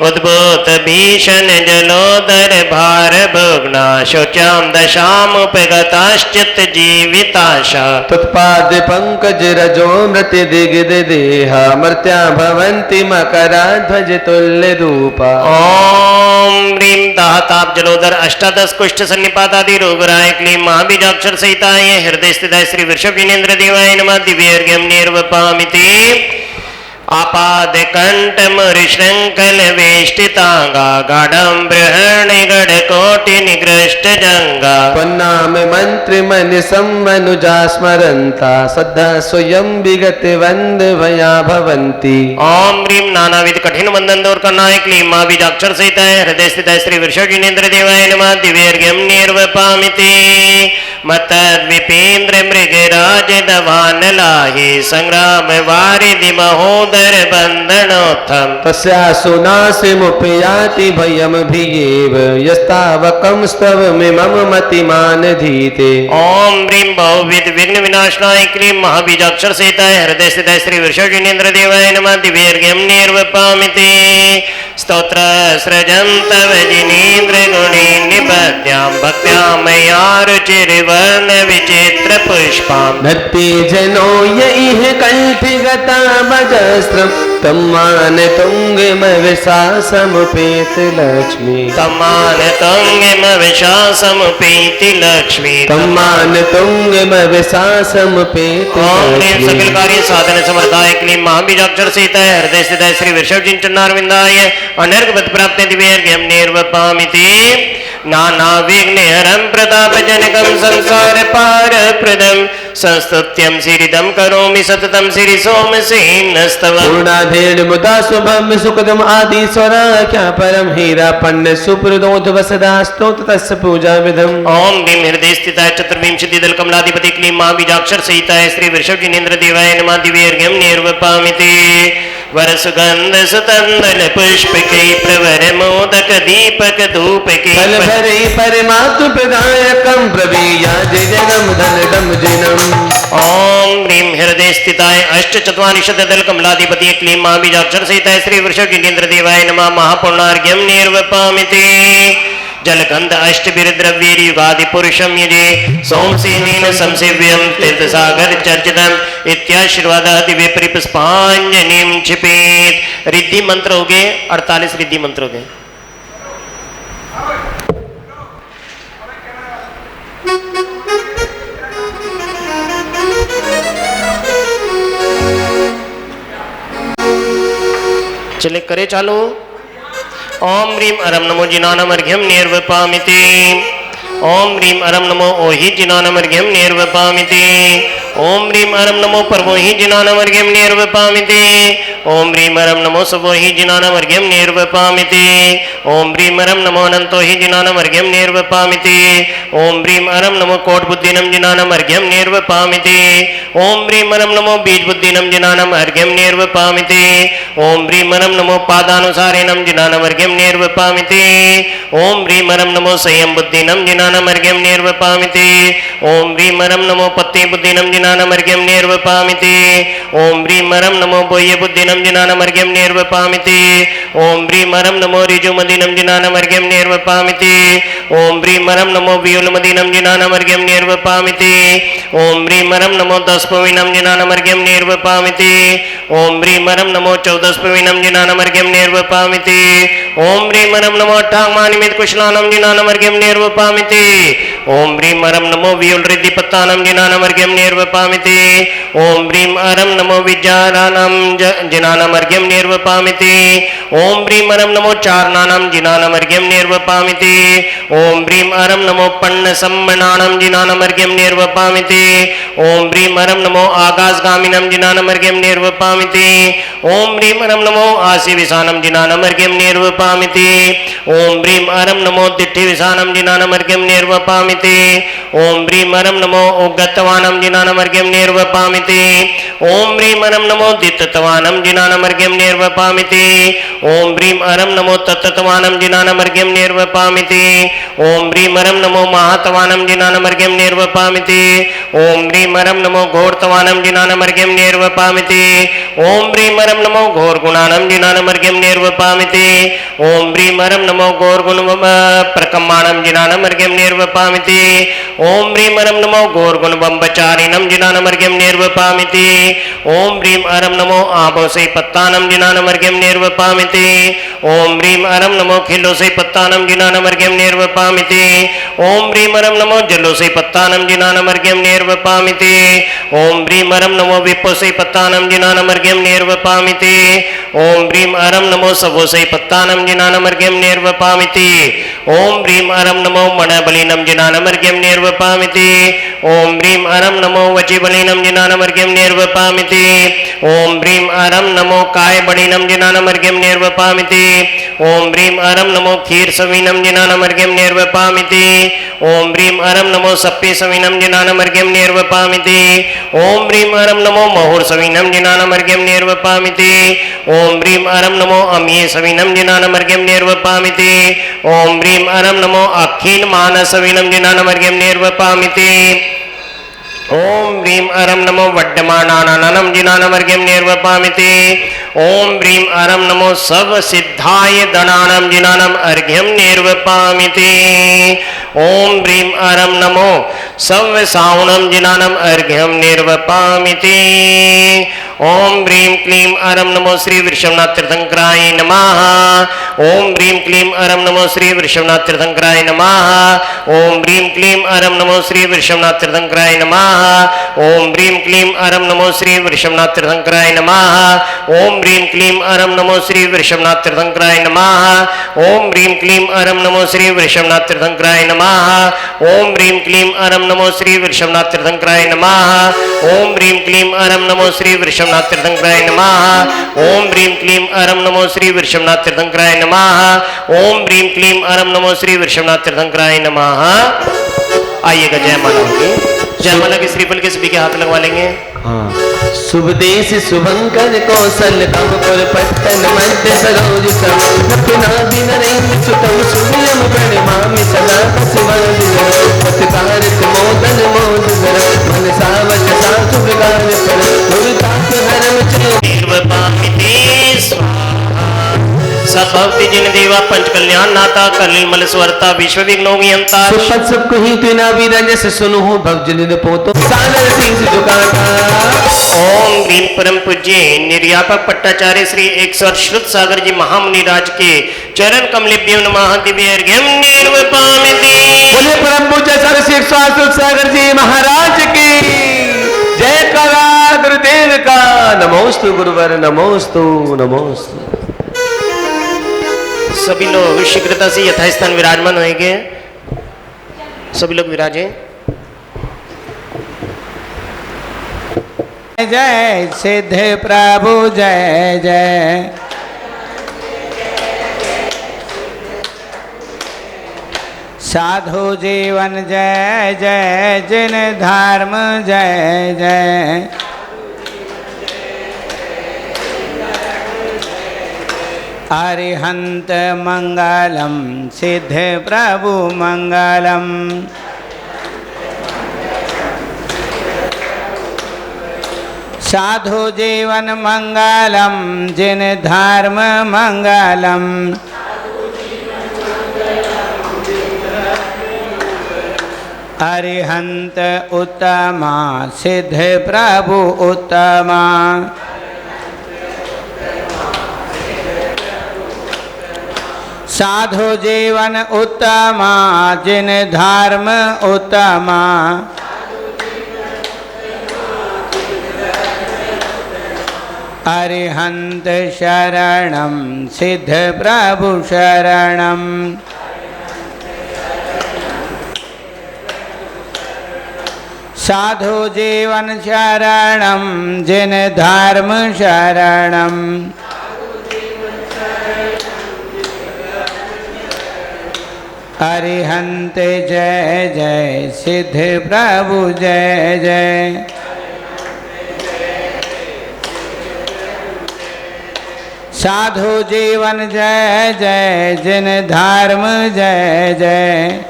उद्भूत भीषण जलोदर भार भोगना शोचां दशामुपगताश्चित् जीविताशा तुत्पाद पंकज रजो मृत्य दिग्ध देहा मर्त्या भवन्ति मकरा ध्वज तुल्य रूपा। ओम ह्रीं दाहताप जलोदर अष्टादश कुष्ठ सन्निपातादि रोगराय क्लीं महाबीजाक्षर सहिताय हृदय स्थिताय श्री वृषभ जिनेन्द्र देवाय नमः। दिव्यर्घ्यं निर्वपामिते आपाद कंठ मुरिशृंखल वेष्टितांगा गाढ़ं बृहणि गढ़ कोटि निगृष्ट जंगा पन्नाम मंत्र मन सम्मनुजा स्मरन्ता सद्धा स्वयं विगत वंद भया भवन्ति। ओम ह्रीं नानाविध कठिन बंधन दूर करनाय क्लीं महाबीजाक्षर सहिताय हृदय स्थिताय श्री वृषभ जिनेन्द्र देवाय नमः। दिव्यर्घ्यं निर्वपामिते मत विपेन्द्र मृगराज दवान लाहि संग्राम वारिधि महोदर बंधनोत्थम तस्या सुनासि मुपयाति भयम भियेव यस्तावकं स्तवमिमं मतिमान धीते। ओम ह्रीं बहुविध विघ्न विनाशनाय क्लीं महाबीजाक्षर सहिताय हृदय स्थिताय श्री वृषभ जिनेन्द्र देवाय नमः। दिव्यर्घ्यं निर्वपामिते स्तोत्र सृजं तव जिनेन्द्र गुणी निबध्यां भक्त्या मया रुचिर्वर्ण विचित्र पुष्पां धत्ते जनो यैः कंठिगता वजस्त्रं तम्मान तुंगमविशासमुपेत लक्ष्मी तम्मान तुंगमविशासमुपेति लक्ष्मी तम्मान तुंगमविशासमुपेत ओम ह्रीं लक्ष्मी। सकल कार्य साधन समर्थाय क्लीं महाबीजाक्षर सहिताय हृदय स्थिताय श्री वृषभ जिनेन्द्रनारविंदाय अनर्घपद प्राप्ते दिव्यर्घ्यं निर्वपामिते नाना विघ्न हरं प्रताप जनकं संसार पार प्रदं संस्तुत्यं सिरिदं करोमि सततं श्री सोमसेनस्तवम् पूर्णाधेड़ मुदा शुभम सुखदम आदि स्वराख्या परम हीरा पन्न सुप्रदोध वसदा स्तोत्र तस्य पूजा विधम। ओम ह्रीं हृदय स्थिताय चतुर्विंशति दल कमलाधिपति क्लीं महाबीजाक्षर सहिताय श्री वृषभ जिनेन्द्र देवाय नमः। दिव्यर्घ्यं निर्वपामिते वर सुगंध सुतंदल पुष्पके प्रवर मोदक दीपक धूपके फल भरे परमात्म प्रदायकं प्रवीया जजनम धनदम जिनम। ओम ह्रीं हृदय स्थिताय अष्ट चत्वारिंशत् दल कमलाधिपति क्लीं महाबीजाक्षर सहिताय श्री वृषभ जिनेन्द्र देवाय नमः। महापुण्यार्घ्यं निर्वपामिते जलगंध अष्टभिर्द्रव्यैर् युगादि पुरुषम यजे सोमसेनेन संसेव्यं तीर्थसागर चर्चितम इत्याशीर्वाद दिव्य परिपुष्पांजलिं क्षिपेत। रिद्धि मंत्र हो गए 48 रिद्धि मंत्र हो गए। चले करे चालू। ओम ह्रीम अरम नमो जिनानमर्घ्यम निर्वपामिति। ओम ह्रीम अरम नमो ओहि जिनानमर्घ्यम निर्वपामिति। ओम ह्रीम अरम नमो परमोहि जिनानमर्घ्यम निर्वपामिति। ओम ह्रीम अरम नमो सबोहि जिनानमर्घ्यम निर्वपामिति। ओम ह्रीम अरम नमो अनंतोहि जिनानमर्घ्यम निर्वपामिति। ओम ह्रीम अरम नमो कोट बुद्धिनम जिनानमर्घ्यम निर्वपामिति। ओम ह्रीम अरम नमो बीज बुद्धिनम जिनानमर्घ्यम निर्वपामिति। ओम ह्रीम अरम नमो पादानुसारेणम जिनानमर्घ्यम निर्वपामिति। ओम ह्रीम अरम नमो संयम बुद्धिनम जिनानमर्घ्यम निर्वपामिति। ओम ह्रीम अरम नमो पत्ते बुद्धिनम जिनानमर्घ्यम निर्वपामिति। ओम ह्रीम अरम नमो बोह्य बुद्धिनम जिनानमर्घ्यम निर्वपामिति। ओम ह्रीम अरम नमो ऋजुमदिनम जिनानमर्घ्यम निर्वपामिति। ओम ह्रीम अरम नमो व्यूलमदिनम जिनानमर्घ्यम निर्वपामिति। ओम ह्रीम अरम नमो दशपविनम जिनानमर्घ्यम निर्वपामिति। ओम ह्रीम अरम नमो चौदशपविनम जिनानमर्घ्यम निर्वपामिति। ओम ह्रीम अरम नमो अट्ठांगमानिमित कुशलानम जिनानमर्घ्यम निर्वपामिति। ओम ह्रीम अरम नमो व्यूल रिद्धिपत्तानम जिनानमर्घ्यम निर्वपामिति। ओम ह्रीम अरम नमो विज्ञानानम जिनानमर्घ्यम निर्वपामिति। ओम ह्रीम अरम नमो चारणानम जिनानमर्घ्यम निर्वपामिति। ओम ह्रीम अरम नमो पन्न सम्मनानम जिनानमर्घ्यम निर्वपामिति। ओम ह्रीम अरम नमो आकाशगामिनम जिनानमर्घ्यम निर्वपामिति। ओम ह्रीम अरम नमो आसि विसानम जिनानमर्घ्यम निर्वपामिति। ओम ह्रीम अरम नमो दिट्ठि विसानम जिनानमर्घ्यम निर्वपामिति। ओम ह्रीम अरम नमो उग्गतवानम जिनानमर्घ्यम निर्वपामिति। ओम ह्रीम अरम नमो दित्तवानम जिनानमर्घ्यम निर्वपामिति। ओम ह्रीम अरम नमो तत्तवानम जिनानमर्घ्यम निर्वपामिति। ओम ह्रीम अरम नमो महातवानम जिनानमर्घ्यम निर्वपामिति। ओम ह्रीम अरम नमो घोरतवानम जिनानमर्घ्यम निर्वपामिति। ओम ह्रीम अरम नमो घोरगुणानम जिनानमर्घ्यम निर्वपामिति। ओम ह्रीम अरम नमो घोरगुण प्रकम्माणम जिनानमर्घ्यम निर्वपामिति। ओम ह्रीम अरम नमो घोरगुण बंबचारिणम जिनानमर्घ्यम निर्वपामिति। ओम ह्रीम अरम नमो आभोसे पत्तानम जिनानमर्घ्यम निर्वपामिति। ओम ह्रीम अरम नमो खिलोसे पत्तानम जिनानमर्घ्यम निर्वपामिति। ओम ह्रीम अरम नमो जलोसे पत्तानम जिनानमर्घ्यम निर्वपामिति। ओम ह्रीम अरम नमो विपोसे पत्तानम जिनानमर्घ्यम निर्वपामिति। ओम ह्रीम अरम नमो सबोसे पत्तानम जिनानमर्घ्यम निर्वपामिति। ओम ह्रीम अरम नमो मणबलिनम जिनानमर्घ्यम निर्वपामिति। ओम ह्रीम अरम नमो वचिबलिनम जिनानमर्घ्यम निर्वपामिति। ओम ह्रीम अरम नमो कायबलिनम जिनानमर्घ्यम निर्वपामिति। ओम ह्रीम अरम नमो खीर सविनम जिनानमर्घ्यम निर्वपामिति। ओम ह्रीम अरम नमो सप्पे सविनम जिनानमर्घ्यम निर्वपामिति। ओम ह्रीम अरम नमो महुर सविनम जिनानमर्घ्यम निर्वपामिति। ओम ह्रीम अरम नमो अमीय सविनम जिनानमर्घ्यम निर्वपामिति। ओम ह्रीम अरम नमो अखीन मानसविनम जिनानमर्घ्यम निर्वपामिति। ओम ह्रीम अरम नमो वड्डमानानम जिनानमर्घ्यम निर्वपामिति। ओम ह्रीम अरम नमो सब सिद्धाय दणानम जिनानम अर्घ्यम निर्वपामिति। ओम ह्रीम अरम नमो सब सावणम जिनानम अर्घ्यम निर्वपामिति। ओम ह्रीम क्लीम अरम नमो श्री वृषभनाथ तीर्थंकराय नमः। ओम ह्रीम क्लीम अरम नमो श्री वृषभनाथ तीर्थंकराय नमः। ओम ह्रीम क्लीम अरम नमो श्री वृषभनाथ तीर्थंकराय नमः। ओम ह्रीम क्लीम अरम नमो श्री वृषभनाथ तीर्थंकराय नमः। ओम ह्रीम क्लीम अरम नमो श्री वृषभनाथ तीर्थंकराय नमः। ओम ह्रीम क्लीम अरम नमो श्री वृषभनाथ तीर्थंकराय नमः। ओम ह्रीम क्लीम अरम नमो श्री वृषभनाथ तीर्थंकराय नमः। ओम ह्रीम क्लीम अरम नमो श्री वृषभनाथ तीर्थंकराय नमः। ओम ह्रीम क्लीम अरम नमो श्री वृषभनाथ तीर्थंकराय नमः। ओम ह्रीम क्लीम अरम नमो श्री वृषभनाथ तीर्थंकराय नमः। आइएगा जयमाला होगी। जयमाला के श्रीफल के सभी के हाथ लगवा लेंगे। शुभ देश शुभंकर कौशल कामपुर पट्टन मध्य सरोज सनादि नरेन्द्र सुतम सूर्यम प्रणमामि सदा तस्मात् मोदन मोदर मन सावक सासु विकार पर दुर्ताप हरम चलो निर्वपामिति स्वाहा। सद्भवति जिन देवा पंच कल्याण नाथा कलिल मल स्वरता विश्व विघ्नों अंता सुपत सब ही तुना वीरज से सुनु हो भवजलिन पोतो सागर सिंह झुकाता। ओम ग्रीम परम पूज्य निर्यापक पट्टाचार्य श्री 108 सागर जी महामुनि राज के चरण कमलेभ्यो नमः दिव्य अर्घ्यम निर्वपामिति। बोले परम पूज्य सर श्री 108 सागर जी महाराज की जय करा गुरुदेव का नमोस्तु गुरुवर नमोस्तु नमोस्तु। सभी लोग शीघ्रता से यथास्थान विराजमान होंगे। सभी लोग विराजे। जय सिद्ध प्रभु जय जय। साधु जीवन जय जय जिन धर्म जय जय। अरिहंत मंगलम सिद्ध प्रभु मंगलम। साधु जीवन मंगलम जिन धर्म मंगलम। अरिहंत उत्तमा सिद्ध प्रभु उत्तमा। साधु जीवन उत्तमा जिन धर्म उत्तमा। अरिहंत शरणम सिद्ध प्रभु शरणम। साधु जीवन शरणम जिन धर्म शरणम। अरिहंत जय जय सिद्ध प्रभु जय जय। साधु जीवन जय जय जिन धर्म जय जय।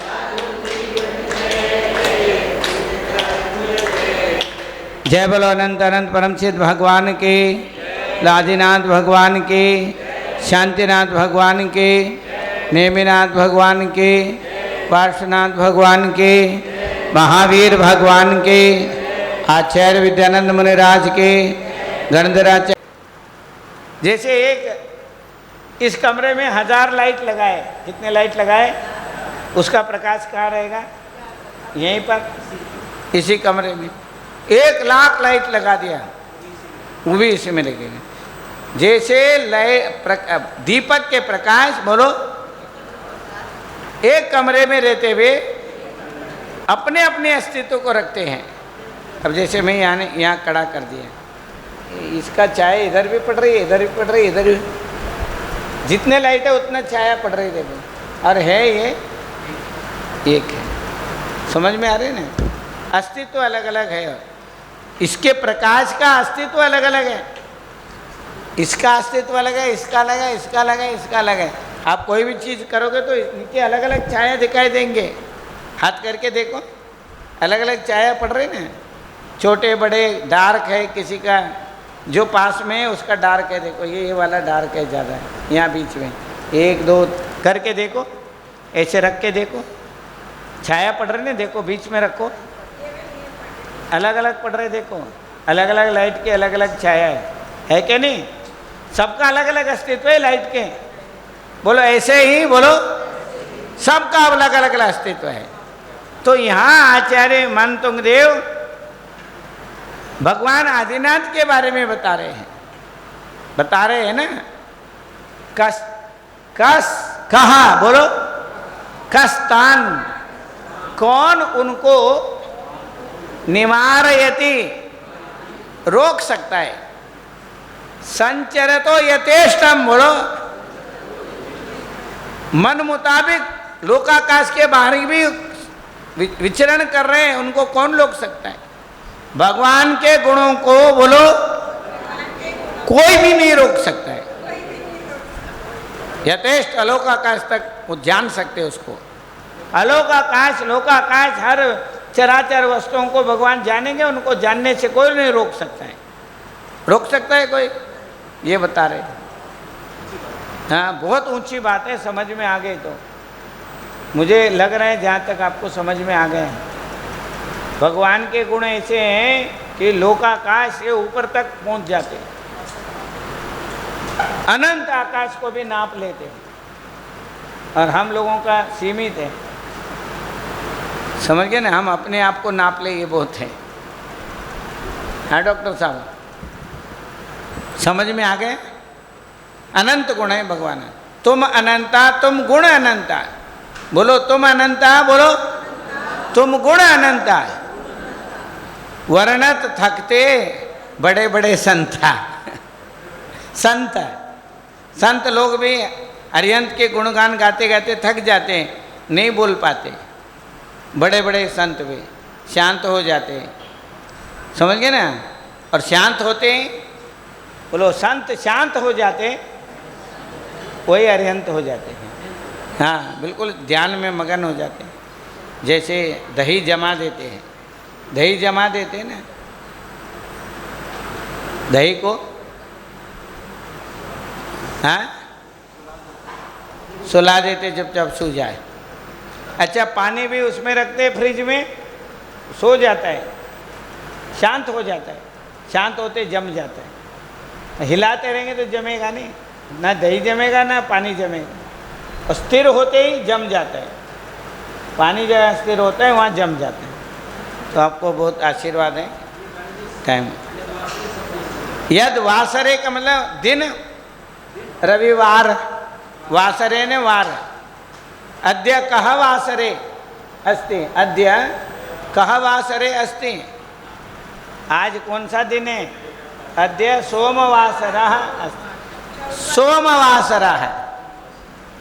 जय बोलो अनंत अनंत परम सिद्ध भगवान की, लादीनाथ भगवान की, शांतिनाथ भगवान की, नेमिनाथ भगवान की, पार्श्वनाथ भगवान की, महावीर भगवान की, आचार्य विद्यानंद मुनिराज की, गणधराचार्य। जैसे एक इस कमरे में 1000 लाइट लगाए, कितने लाइट लगाए, उसका प्रकाश कहाँ रहेगा? यहीं पर, इसी कमरे में 1 लाख लाइट लगा दिया, वो भी इसी में लगेगा। जैसे दीपक के प्रकाश, बोलो, एक कमरे में रहते हुए अपने अपने अस्तित्व को रखते हैं। अब जैसे मैं यहाँ खड़ा कर दिया, इसका छाया इधर भी पड़ रही है, इधर भी पड़ रही है, इधर भी, जितने लाइट है उतना छाया पड़ रही देखो, और है ये एक है। समझ में आ रही है ना? अस्तित्व अलग अलग है, इसके प्रकाश का अस्तित्व अलग अलग है, इसका अस्तित्व अलग है, इसका अलग है, इसका अलग है, इसका अलग है। आप कोई भी चीज़ करोगे तो इनके अलग अलग छाया दिखाई देंगे। हाथ करके देखो, अलग अलग छाया पड़ रही ना, छोटे बड़े, डार्क है किसी का, जो पास में है उसका डार्क है, देखो ये वाला डार्क है ज़्यादा है, यहाँ बीच में 1 2 करके देखो, ऐसे रख के देखो, छाया पड़ रही ना, देखो बीच में रखो, अलग अलग पड़ रहे, देखो अलग अलग लाइट के अलग अलग छाया है कि नहीं? सबका अलग अलग अस्तित्व है लाइट के, बोलो ऐसे ही, बोलो सबका अलग अलग अस्तित्व है। तो यहाँ आचार्य मन तुंगदेव भगवान आदिनाथ के बारे में बता रहे हैं ना। कस कस कहा, बोलो, कस्तान, कौन उनको निवारयति, रोक सकता है। संचरतो यथेष्टम, बोलो, मन मुताबिक लोकाकाश के बाहर भी विचरण कर रहे हैं, उनको कौन रोक सकता है? भगवान के गुणों को, बोलो, कोई भी नहीं रोक सकता है। यथेष्ट अलोकाकाश तक वो जान सकते उसको। अलोकाकाश, लोकाकाश, हर चराचर वस्तुओं को भगवान जानेंगे, उनको जानने से कोई नहीं रोक सकता है। रोक सकता है कोई? ये बता रहे। हाँ, बहुत ऊंची बात है, समझ में आ गई तो मुझे लग रहा है जहाँ तक आपको समझ में आ गए हैं। भगवान के गुण ऐसे हैं कि लोकाकाश से ऊपर तक पहुँच जाते हैं, अनंत आकाश को भी नाप लेते हैं, और हम लोगों का सीमित है। समझ गए ना, हम अपने आप को नाप ले, ये बहुत है। हाँ डॉक्टर साहब, समझ में आ गए? अनंत गुण है भगवान। तुम अनंता, तुम गुण अनंता। बोलो तुम अनंता, बोलो तुम गुण अनंता। वर्णत थकते बड़े बड़े संता। संत संत लोग भी अरिहंत के गुणगान गाते गाते थक जाते हैं, नहीं बोल पाते। बड़े बड़े संत भी शांत हो जाते हैं, समझ गए ना। और शांत होते हैं, बोलो संत शांत हो जाते, वही अरिहंत हो जाते हैं। हाँ बिल्कुल, ध्यान में मगन हो जाते हैं। जैसे दही जमा देते हैं, दही जमा देते हैं ना, दही को हाँ सुला देते जब जब सो जाए। अच्छा, पानी भी उसमें रखते फ्रिज में, सो जाता है, शांत हो जाता है, शांत होते जम जाता है। हिलाते रहेंगे तो जमेगा नहीं, ना दही जमेगा ना पानी जमेगा। और स्थिर होते ही जम जाता है, पानी जहाँ स्थिर होता है वहाँ जम जाता है। तो आपको बहुत आशीर्वाद है। टाइम यद वासरे का मतलब दिन, रविवार, वासरे ने वार। अद्य कह वासरे अस्ति, अद्य कह वासरे अस्ति। आज कौन सा दिन है? अद्य सोमवासरा अस्ति, सोमवासरा है।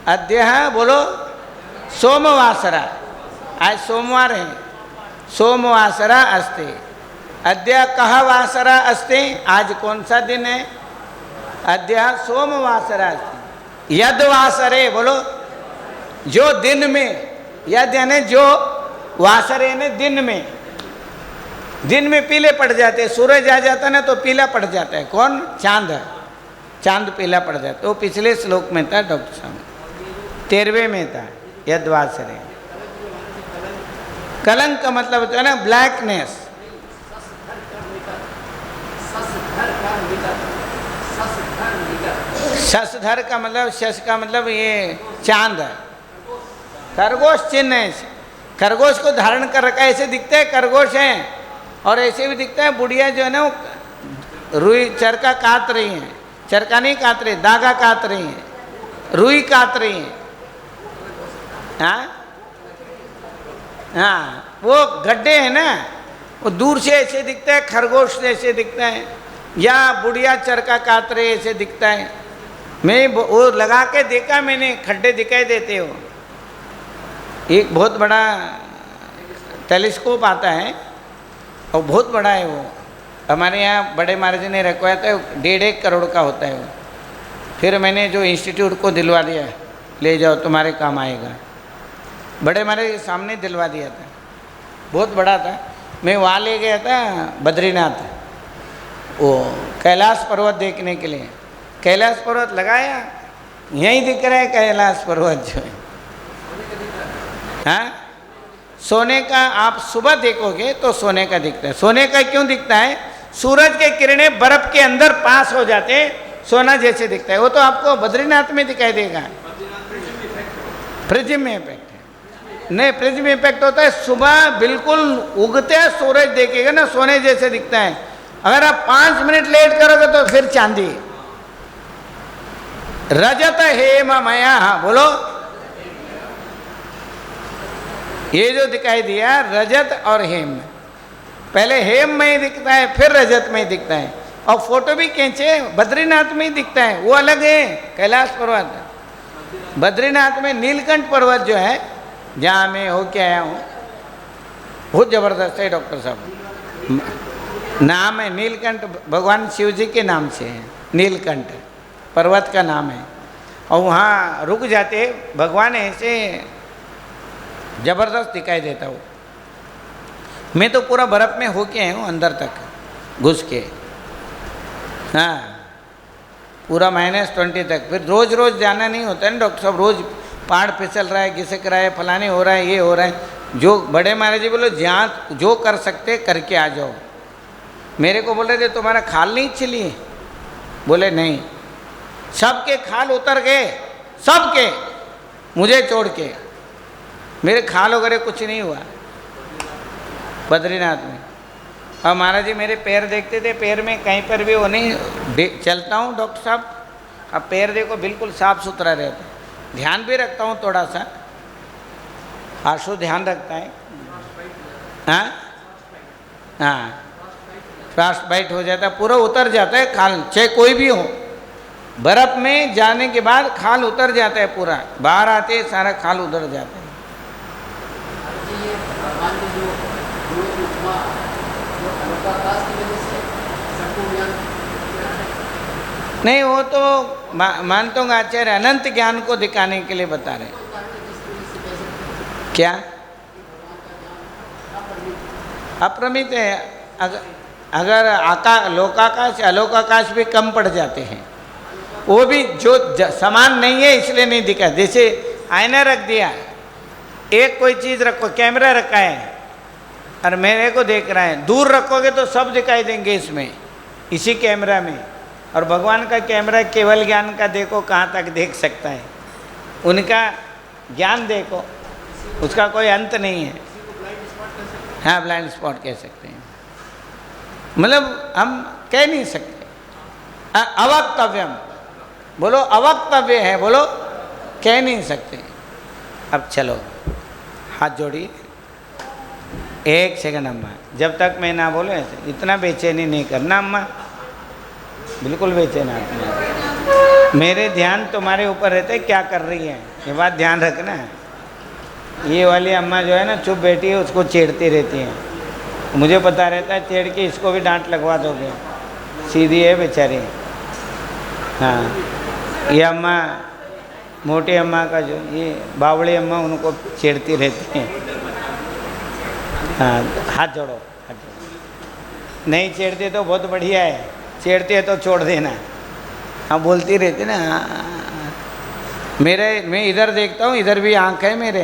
अद्य है, बोलो सोमवासरा, आज सोमवार है, सोमवासरा अस्ति। अद्य कह वासरा अस्ति, आज कौन सा दिन है? अद्य सोमवासरा अस्ति। यद वासरे, बोलो जो दिन में, यद यानी जो, वासरे ने दिन में, दिन में पीले पड़ जाते हैं। सूरज आ जाता ना तो पीला पड़ जाता है। कौन? चांद, चांद पीला पड़ जाता है। वो पिछले श्लोक में था डॉक्टर साहब, 13वें में था। यद वासरे, कलंक का मतलब होता है ना ब्लैकनेस। शशधर का मतलब, शश का मतलब ये चांद है। खरगोश चिन्ह है, खरगोश को धारण कर रखा है, ऐसे दिखता है खरगोश है। और ऐसे भी दिखता है बुढ़िया जो है ना, वो रुई चरखा काट रही है, चरखा नहीं काट रही, धागा काट रही है, रुई काट रही है। हाँ हाँ, वो गड्ढे हैं ना, वो दूर से ऐसे दिखता है, खरगोश जैसे दिखता है, या बुढ़िया चरखा काट रहे ऐसे दिखता है। मैं वो लगा के देखा मैंने, खड्डे दिखाई देते हो। एक बहुत बड़ा टेलीस्कोप आता है और बहुत बड़ा है वो, हमारे यहाँ बड़े महाराज ने रखवाया था, 1.5 करोड़ का होता है वो। फिर मैंने जो इंस्टीट्यूट को दिलवा दिया, ले जाओ तुम्हारे काम आएगा। बड़े महाराज के सामने दिलवा दिया था, बहुत बड़ा था। मैं वहाँ ले गया था बद्रीनाथ, वो कैलाश पर्वत देखने के लिए। कैलाश पर्वत लगाया, यहीं दिख रहा है कैलाश पर्वत जो है। हाँ, सोने का आप सुबह देखोगे तो सोने का दिखता है। सोने का क्यों दिखता है? सूरज के किरणें बर्फ के अंदर पास हो जाते हैं, सोना जैसे दिखता है। वो तो आपको बद्रीनाथ में दिखाई देगा। प्रिज्म इफेक्ट नहीं, प्रिज्म इफेक्ट होता है सुबह बिल्कुल उगते हैं सूरज देखेगा ना, सोने जैसे दिखता है। अगर आप 5 मिनट लेट करोगे तो फिर चांदी। रजत हेम मया, हाँ बोलो, ये जो दिखाई दिया रजत और हेम, पहले हेम में ही दिखता है, फिर रजत में ही दिखता है। और फोटो भी खींचे बद्रीनाथ में ही दिखता है, वो अलग है कैलाश पर्वत। बद्रीनाथ में नीलकंठ पर्वत जो है, जहाँ मैं होके आया हूँ, बहुत ज़बरदस्त है डॉक्टर साहब। नाम है नीलकंठ, भगवान शिव जी के नाम से है, नीलकंठ पर्वत का नाम है। और वहाँ रुक जाते भगवान, ऐसे ज़बरदस्त दिखाई देता हूँ। मैं तो पूरा बर्फ़ में होके आया हूँ, अंदर तक घुस के। हाँ, पूरा -20 तक। फिर रोज़ रोज़ जाना नहीं होता है ना डॉक्टर साहब, रोज़ पहाड़ फिसल रहा है, घिसक रहा है, फलाने हो रहा है, ये हो रहा है। जो बड़े महाराज जी बोलो जहाँ जो कर सकते करके आ जाओ। मेरे को बोल रहे थे तुम्हारा खाल नहीं छिली? बोले नहीं। सबके खाल उतर गए, सबके, मुझे छोड़ के। मेरे खाल वगैरह कुछ नहीं हुआ बद्रीनाथ में। और महाराज जी मेरे पैर देखते थे, पैर में कहीं पर भी वो नहीं, चलता हूँ डॉक्टर साहब, अब पैर देखो बिल्कुल साफ सुथरा रहता है। ध्यान भी रखता हूँ थोड़ा सा, आशु ध्यान रखता है। हाँ हाँ, फ्रॉस्ट बाइट हो जाता है, पूरा उतर जाता है खाल, चाहे कोई भी हो। बर्फ़ में जाने के बाद खाल उतर जाता है पूरा, बाहर आते सारा खाल उतर जाता है। नहीं वो तो मानता हूँ आचार्य अनंत ज्ञान को दिखाने के लिए बता रहे। क्या अप्रमित है? अगर लोकाकाश अलोकाकाश भी कम पड़ जाते हैं, वो भी जो समान नहीं है इसलिए नहीं दिखा। जैसे आईना रख दिया, एक कोई चीज़ रखो, कैमरा रखा है और मेरे को देख रहा है, दूर रखोगे तो सब दिखाई देंगे इसमें, इसी कैमरा में। और भगवान का कैमरा केवल ज्ञान का देखो कहाँ तक देख सकता है, उनका ज्ञान देखो, उसका कोई अंत नहीं है। हाँ, ब्लाइंड स्पॉट कह सकते हैं, मतलब हम कह नहीं सकते। अवक्तव्यम बोलो, अवक्तव्य है बोलो, कह नहीं सकते। अब चलो हाथ जोड़िए, एक सेकंड अम्मा, जब तक मैं ना बोले इतना बेचैनी नहीं करना अम्मा, बिल्कुल बेचैन आप। मेरे ध्यान तुम्हारे ऊपर रहता है क्या कर रही है, ये बात ध्यान रखना है। ये वाली अम्मा जो है ना चुप बैठी है, उसको छेड़ती रहती है, मुझे पता रहता है छेड़ के इसको भी डांट लगवा दोगे, सीधी है बेचारी। हाँ, ये अम्मा मोटी अम्मा का जो ये बावड़ी अम्मा, उनको छेड़ती रहती हैं। हाँ, हाथ जोड़ो, हाथ जोड़ो। नहीं छेड़ते तो बहुत बढ़िया है, छेड़ते हैं तो छोड़ देना। हाँ, बोलती रहती ना। मैं इधर देखता हूँ, इधर भी आँख है मेरे,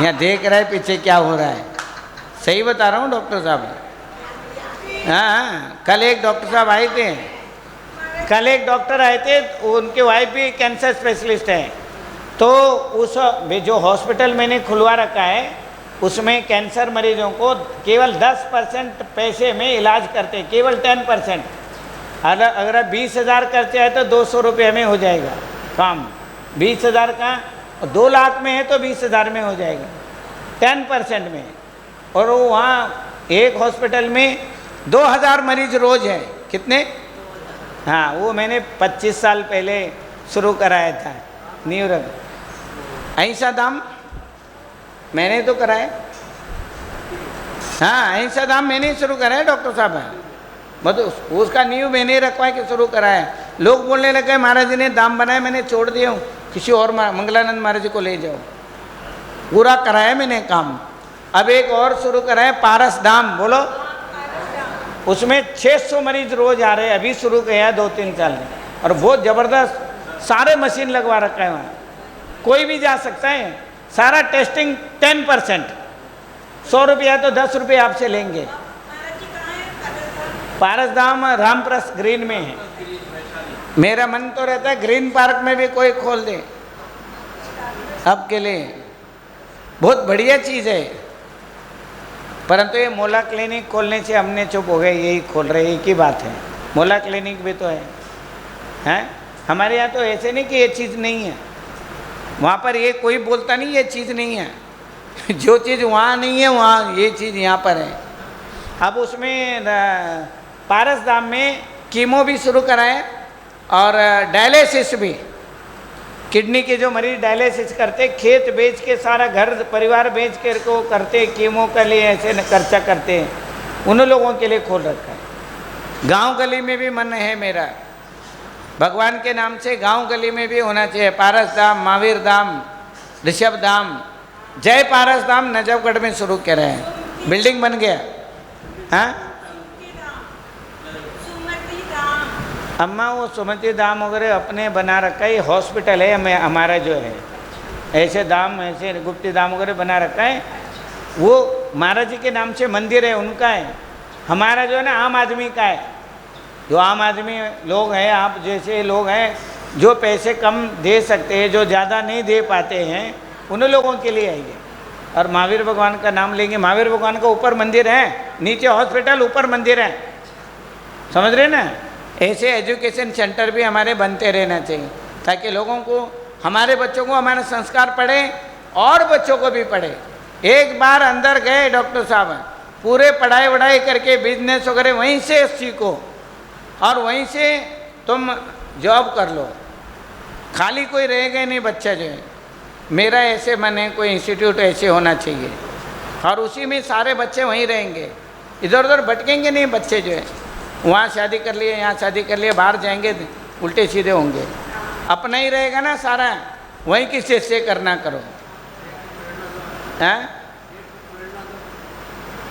यहाँ देख रहा है पीछे क्या हो रहा है। सही बता रहा हूँ डॉक्टर साहब। हाँ, कल एक डॉक्टर साहब आए थे, कल एक डॉक्टर आए थे, उनके वाइफ भी कैंसर स्पेशलिस्ट है। तो उस जो हॉस्पिटल मैंने खुलवा रखा है, उसमें कैंसर मरीजों को केवल 10% पैसे में इलाज करते, केवल 10%। अगर 20,000 खर्चे है तो 200 रुपये में हो जाएगा काम। 20,000 का 2 लाख में है तो 20,000 में हो जाएगा, 10% में। और वो वहाँ एक हॉस्पिटल में 2,000 मरीज रोज है। कितने? हाँ, वो मैंने 25 साल पहले शुरू कराया था न्यूरल। ऐसा दाम मैंने तो कराया। हाँ, ऐसा दाम मैंने शुरू कराया डॉक्टर साहब, मतलब उसका नींव मैंने रखवा के शुरू कराया। लोग बोलने लगे महाराज जी ने दाम बनाया, मैंने छोड़ दिया हूँ, किसी और मंगलानंद महाराज जी को ले जाओ। पूरा कराया मैंने काम। अब एक और शुरू कराया, पारस धाम, बोलो। उसमें 600 मरीज रोज आ रहे हैं, अभी शुरू किया 2-3 साल में, और बहुत ज़बरदस्त सारे मशीन लगवा रखा है वहाँ, कोई भी जा सकता है। सारा टेस्टिंग 10%, 100 रुपया तो 10 रुपये आपसे लेंगे। पारस धाम रामप्रस ग्रीन में है। मेरा मन तो रहता है ग्रीन पार्क में भी कोई खोल दे अब के लिए, बहुत बढ़िया चीज़ है। परंतु ये मोला क्लिनिक खोलने से हमने चुप हो गए, यही खोल रहे, एक ही बात है। मोला क्लिनिक भी तो है, हैं? हमारे यहाँ तो ऐसे नहीं कि ये चीज़ नहीं है, वहाँ पर ये कोई बोलता नहीं ये चीज़ नहीं है। जो चीज़ वहाँ नहीं है वहाँ ये चीज़ यहाँ पर है। अब उसमें पारस धाम में कीमो भी शुरू कराए और डायलिसिस भी। किडनी के जो मरीज डायलिसिस करते, खेत बेच के, सारा घर परिवार बेच के को करते, कीमो के लिए ऐसे खर्चा करते हैं, उन लोगों के लिए खोल रखा है। गांव गली में भी मन है मेरा, भगवान के नाम से गांव गली में भी होना चाहिए। पारस धाम, महावीर धाम, ऋषभ धाम, जय पारस धाम नजफगढ़ में शुरू कर रहे हैं, बिल्डिंग बन गया। हाँ, अम्मा वो सुमति धाम वगैरह अपने बना रखा है, ये हॉस्पिटल है हमारा जो है, ऐसे धाम ऐसे गुप्ती धाम वगैरह बना रखा है, वो महाराज जी के नाम से मंदिर है, उनका है। हमारा जो है ना आम आदमी का है, जो आम आदमी लोग हैं, आप जैसे लोग हैं जो पैसे कम दे सकते हैं, जो ज़्यादा नहीं दे पाते हैं, उन लोगों के लिए आएंगे। और महावीर भगवान का नाम लेंगे, महावीर भगवान का ऊपर मंदिर है, नीचे हॉस्पिटल, ऊपर मंदिर है, समझ रहे ना। ऐसे एजुकेशन सेंटर भी हमारे बनते रहना चाहिए, ताकि लोगों को, हमारे बच्चों को हमारे संस्कार पढ़े और बच्चों को भी पढ़े। एक बार अंदर गए डॉक्टर साहब, पूरे पढ़ाई वढ़ाई करके बिजनेस वगैरह वहीं से सीखो और वहीं से तुम जॉब कर लो, खाली कोई रहेगा नहीं बच्चा जो है। मेरा ऐसे मन है, कोई इंस्टीट्यूट ऐसे होना चाहिए और उसी में सारे बच्चे वहीं रहेंगे, इधर उधर भटकेंगे नहीं बच्चे जो है। वहाँ शादी कर लिए, यहाँ शादी कर लिए, बाहर जाएंगे उल्टे सीधे होंगे। अपना ही रहेगा ना सारा, वहीं किसी से करना करो। हैं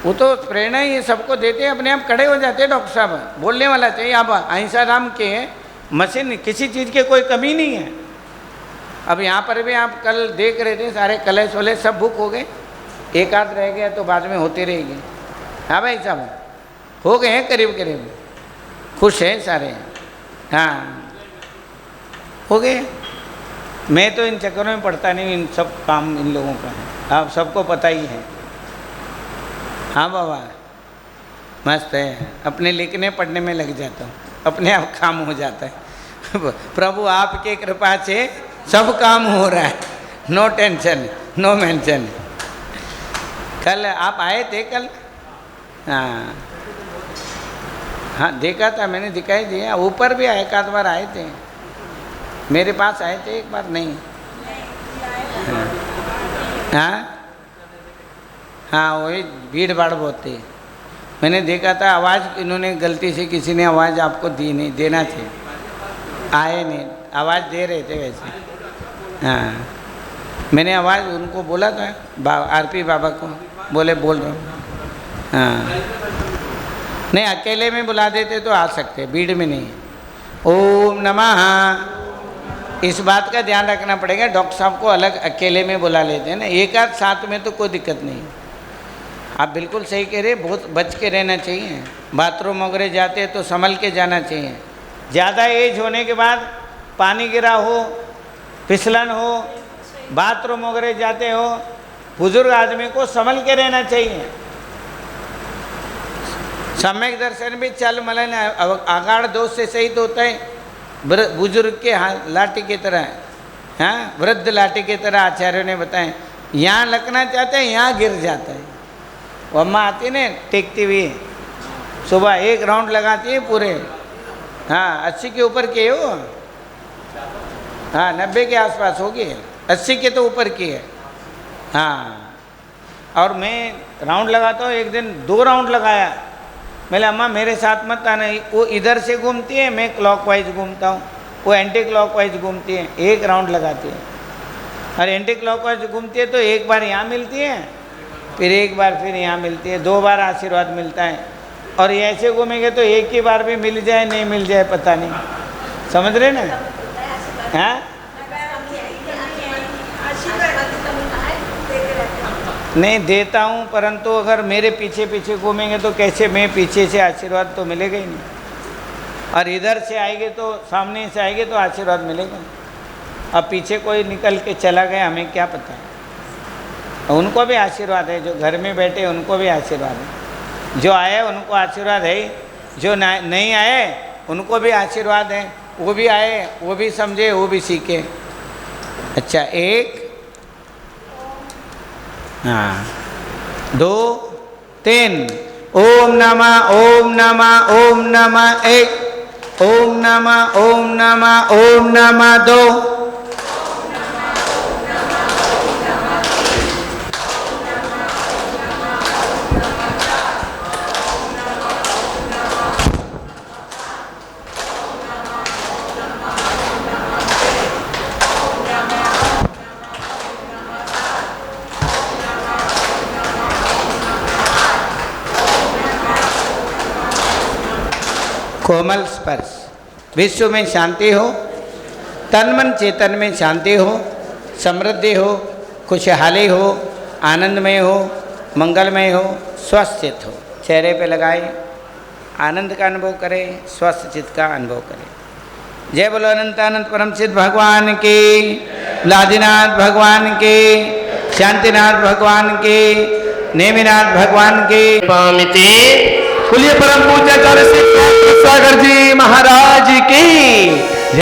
वो तो प्रेरणा ही सबको देते हैं, अपने आप खड़े हो जाते हैं। डॉक्टर साहब बोलने वाला चाहिए। आप अहिंसा राम के मशीन, किसी चीज़ की कोई कमी नहीं है। अब यहाँ पर भी आप कल देख रहे थे, सारे कलेश वलेश सब बुक हो गए, एक आध रह गया तो बाद में होती रहेगी। हाँ भाई साहब हो गए हैं करीब करीब, खुश हैं सारे। हाँ हो गए। मैं तो इन चक्करों में पड़ता नहीं, इन सब काम इन लोगों का है, आप सबको पता ही है। हाँ बाबा मस्त है, अपने लिखने पढ़ने में लग जाता हूँ, अपने आप काम हो जाता है। प्रभु आपके कृपा से सब काम हो रहा है, नो टेंशन नो मेंशन। कल आप आए थे कल? हाँ हाँ देखा था मैंने, दिखाई दिया। ऊपर भी एक आध बार आए थे, मेरे पास आए थे एक बार। नहीं हाँ हाँ वही भीड़ भाड़ बहुत थी, मैंने देखा था। आवाज़ इन्होंने गलती से, किसी ने आवाज़ आपको दी नहीं, देना चाहिए, आए नहीं, आवाज़ दे रहे थे वैसे। हाँ मैंने आवाज़ उनको बोला था, आरपी बाबा को, बोले बोल रहा हूँ। हाँ नहीं अकेले में बुला देते तो आ सकते, भीड़ में नहीं। ओम नमः, इस बात का ध्यान रखना पड़ेगा। डॉक्टर साहब को अलग अकेले में बुला लेते हैं ना, एक आध साथ में तो कोई दिक्कत नहीं। आप बिल्कुल सही कह रहे, बहुत बच के रहना चाहिए। बाथरूम वगैरह जाते हैं तो संभल के जाना चाहिए। ज़्यादा एज होने के बाद पानी गिरा हो, फिसलन हो, बाथरूम वगैरह जाते हो, बुजुर्ग आदमी को संभल के रहना चाहिए। सम्यक दर्शन भी चल मलन आगाड़ दोष से सहित होता है। बुजुर्ग के लाठी की तरह, हाँ वृद्ध लाठी की तरह आचार्यों ने बताए। यहाँ लगना चाहते हैं, यहाँ गिर जाता है। वो अम्मा आती ने टेकती हुई, सुबह एक राउंड लगाती है पूरे। हाँ 80 के ऊपर की हो, हाँ 90 के आसपास होगी, 80 के तो ऊपर की है। हाँ और मैं राउंड लगाता हूँ, एक दिन 2 राउंड लगाया। मैंने अम्मा मेरे साथ मत आना, वो इधर से घूमती है, मैं क्लॉकवाइज घूमता हूँ, वो एंटी क्लॉकवाइज घूमती है, एक राउंड लगाती है। और एंटी क्लॉकवाइज घूमती है तो एक बार यहाँ मिलती है, फिर एक बार फिर यहाँ मिलती है, 2 बार आशीर्वाद मिलता है। और ये ऐसे घूमेंगे तो एक ही बार भी मिल जाए नहीं मिल जाए पता नहीं, समझ रहे ना। हाँ नहीं देता हूँ, परंतु अगर मेरे पीछे पीछे घूमेंगे तो कैसे, मैं पीछे से आशीर्वाद तो मिलेगा ही नहीं। और इधर से आएंगे तो, सामने से आएंगे तो आशीर्वाद मिलेगा। अब पीछे कोई निकल के चला गया, हमें क्या पता है। उनको भी आशीर्वाद है, जो घर में बैठे उनको भी आशीर्वाद है। जो आए उनको आशीर्वाद है, जो नहीं आए उनको भी आशीर्वाद है। वो भी आए, वो भी समझे, वो भी सीखे। अच्छा 1 हाँ 2 3 ओम नमः ओम नमः ओम नमः 1 ओम नमः ओम नमः ओम नमः 2 कोमल स्पर्श विश्व में शांति हो, तन मन चेतन में शांति हो, समृद्धि हो, खुशहाली हो, आनंदमय हो, मंगलमय हो, स्वस्थ चित्त हो। चेहरे पे लगाए, आनंद का अनुभव करें, स्वस्थ चित्त का अनुभव करें। जय बोलो अनंत अनंत परम सिद्ध भगवान की, लादीनाथ भगवान की, शांतिनाथ भगवान की, नेमिनाथ भगवान की। पामिते बोलिए परम पूज्य आचार्य